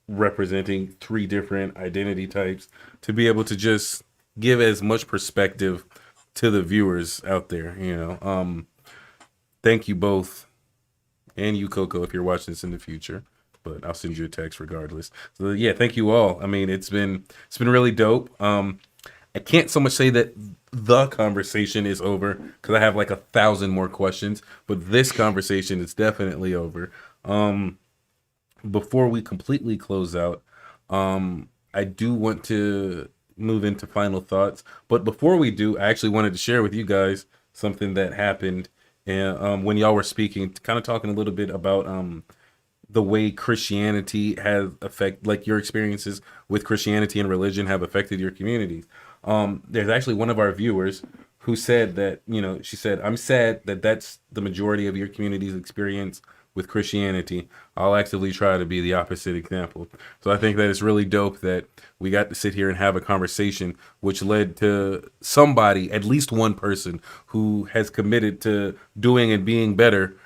representing 3 different identity types to be able to just give as much perspective to the viewers out there. Thank you both, and you, Coco, if you're watching this in the future. But I'll send you a text regardless. So yeah, thank you all. I mean, it's been really dope. I can't so much say that the conversation is over because I have like 1,000 more questions, but this conversation is definitely over. Before we completely close out, I do want to move into final thoughts. But before we do, I actually wanted to share with you guys something that happened when y'all were speaking, kind of talking a little bit about the way Christianity has like your experiences with Christianity and religion have affected your communities. There's actually one of our viewers who said that, she said, "I'm sad that that's the majority of your community's experience with Christianity. I'll actively try to be the opposite example." So I think that it's really dope that we got to sit here and have a conversation, which led to somebody, at least one person, who has committed to doing and being better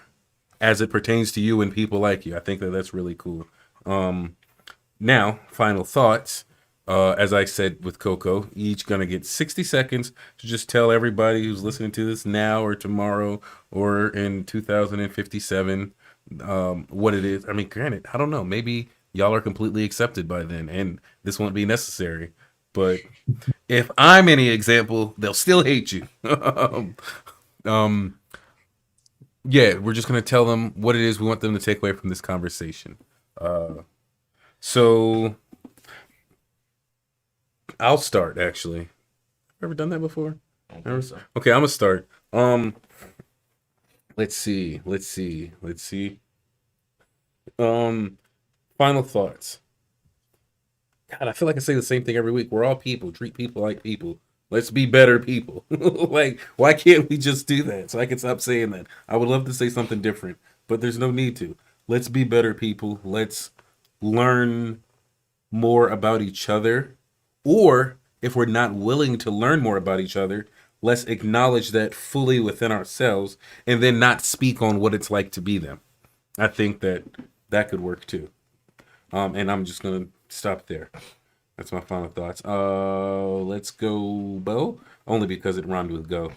as it pertains to you and people like you. I think that that's really cool. Now, final thoughts. As I said with Coco, each gonna get 60 seconds to just tell everybody who's listening to this now or tomorrow or in 2057 what it is. I mean, granted, I don't know. Maybe y'all are completely accepted by then, and this won't be necessary. But if I'm any example, they'll still hate you. Yeah, we're just gonna tell them what it is we want them to take away from this conversation. So I'll start. Actually, ever done that before? I don't think so. Okay, I'm gonna start. Let's see. Final thoughts. God, I feel like I say the same thing every week. We're all people. Treat people like people. Let's be better people. Like, why can't we just do that? So I can stop saying that. I would love to say something different, but there's no need to. Let's be better people. Let's learn more about each other. Or if we're not willing to learn more about each other, let's acknowledge that fully within ourselves and then not speak on what it's like to be them. I think that could work too. And I'm just going to stop there. That's my final thoughts. Let's go, Bo, only because it rhymed with go.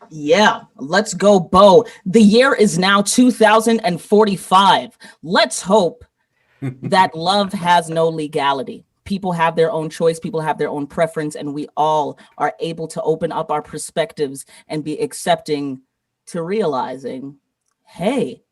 Yeah, let's go, Bo. The year is now 2045. Let's hope that love has no legality. People have their own choice, people have their own preference, and we all are able to open up our perspectives and be accepting to realizing, hey,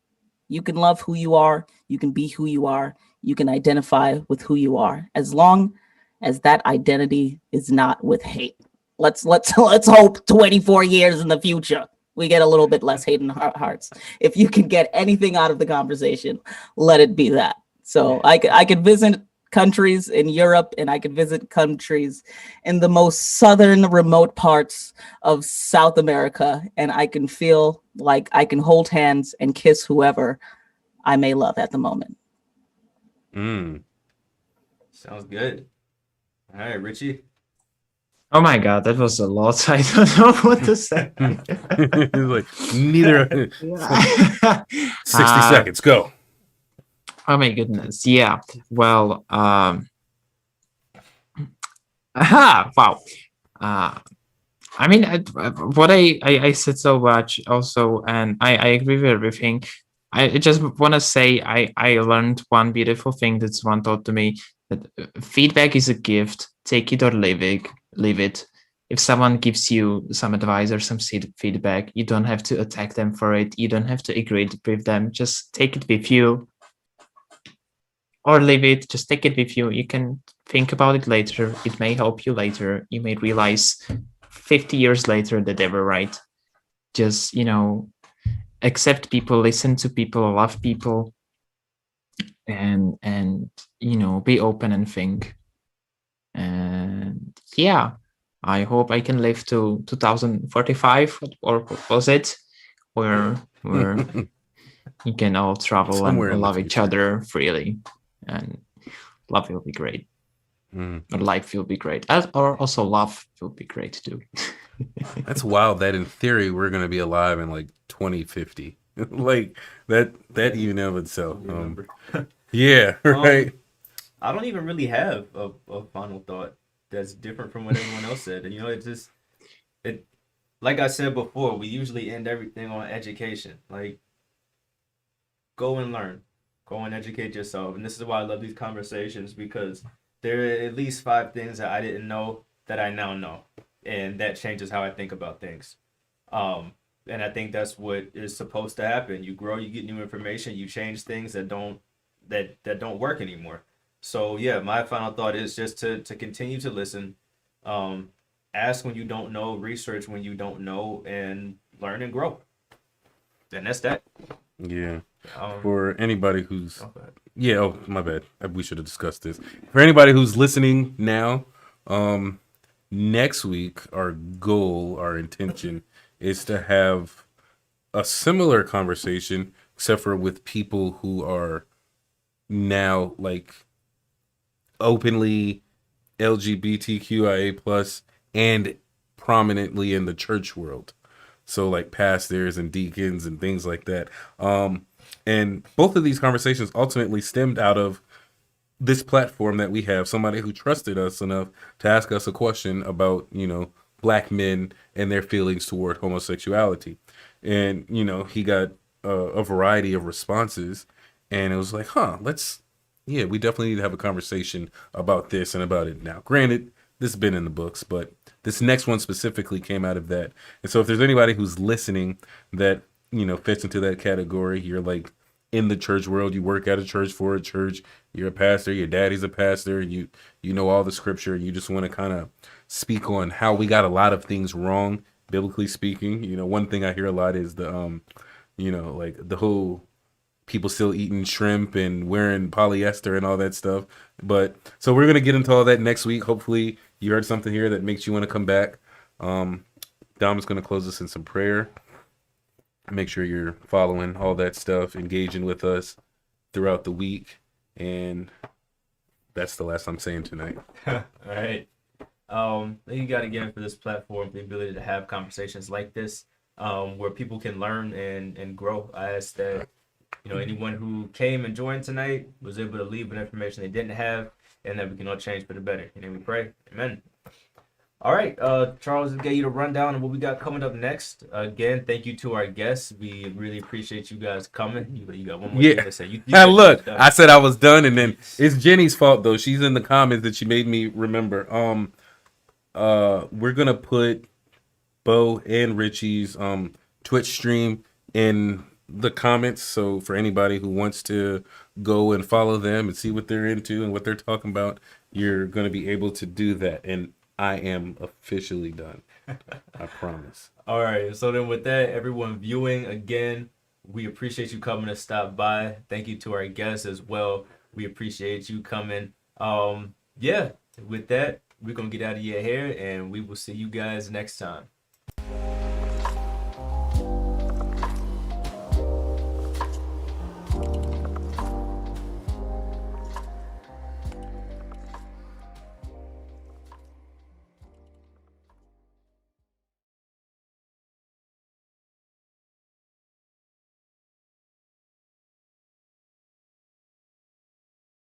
you can love who you are, you can be who you are, you can identify with who you are, as long as that identity is not with hate. Let's hope 24 years in the future we get a little bit less hate in our hearts. If you can get anything out of the conversation, let it be that. So I could visit countries in Europe, and I could visit countries in the most southern remote parts of South America, and I can feel like I can hold hands and kiss whoever I may love at the moment. Sounds good. All right, Richie. Oh my God, that was a lot. I don't know what to say. Like, neither. 60 seconds, go. Oh my goodness. Yeah. Well, wow. I mean, what I said so much also, and I agree with everything. I just want to say I learned one beautiful thing that someone taught to me, that feedback is a gift. Take it or leave it. if someone gives you some advice or some feedback, you don't have to attack them for it. You don't have to agree with them. Just take it with you or leave it. Just take it with you. You can think about it later. It may help you later. You may realize 50 years later that they were right. Just, accept people, listen to people, love people, and be open and think. And yeah, I hope I can live to 2045, or what was it, where you can all travel Somewhere in and the love each future. other freely, and love will be great, or life will be great, or also love will be great too. That's wild that in theory we're gonna be alive in like 2050. Like that even of itself. Remember. Yeah, right. I don't even really have a final thought that's different from what everyone else said. And it like I said before, we usually end everything on education. Like, go and learn, go and educate yourself. And this is why I love these conversations, because there are at least 5 things that I didn't know that I now know, and that changes how I think about things. And I think that's what is supposed to happen. You grow, you get new information, you change things that don't work anymore. So yeah, my final thought is just to continue to listen, ask when you don't know, research when you don't know, and learn and grow. And that's that. Yeah. Um, For anybody who's oh, go ahead. yeah, oh my bad. We should have discussed this. For anybody who's listening now, next week our goal, our intention is to have a similar conversation, except for with people who are now like openly LGBTQIA plus and prominently in the church world. So like pastors and deacons and things like that. And both of these conversations ultimately stemmed out of this platform that we have, somebody who trusted us enough to ask us a question about, black men and their feelings toward homosexuality. And, he got a variety of responses, and it was like, we definitely need to have a conversation about this and about it now. Granted, this has been in the books, but this next one specifically came out of that. And so if there's anybody who's listening that, fits into that category, you're like in the church world, you work at a church, for a church, you're a pastor, your daddy's a pastor, and you know all the scripture, and you just want to kind of speak on how we got a lot of things wrong, biblically speaking. One thing I hear a lot is the like the whole people still eating shrimp and wearing polyester and all that stuff. But so we're gonna get into all that next week. Hopefully you heard something here that makes you want to come back. Dom is gonna close us in some prayer. Make sure you're following all that stuff, engaging with us throughout the week, and that's the last I'm saying tonight. All right. Thank you God again for this platform, the ability to have conversations like this, where people can learn and grow. I ask that anyone who came and joined tonight was able to leave with information they didn't have, and that we can all change for the better. We pray. Amen. All right, Charles, let's get you the rundown of what we got coming up next. Again, thank you to our guests. We really appreciate you guys coming. You got one more thing to say. You Look, I said I was done, and then it's Jenny's fault though. She's in the comments that she made me remember. We're gonna put Bo and Richie's Twitch stream in the comments, so for anybody who wants to go and follow them and see what they're into and what they're talking about, you're gonna be able to do that. And I am officially done. I promise. All right. So then with that, everyone viewing, again, we appreciate you coming to stop by. Thank you to our guests as well. We appreciate you coming. With that, we're going to get out of your hair, and we will see you guys next time.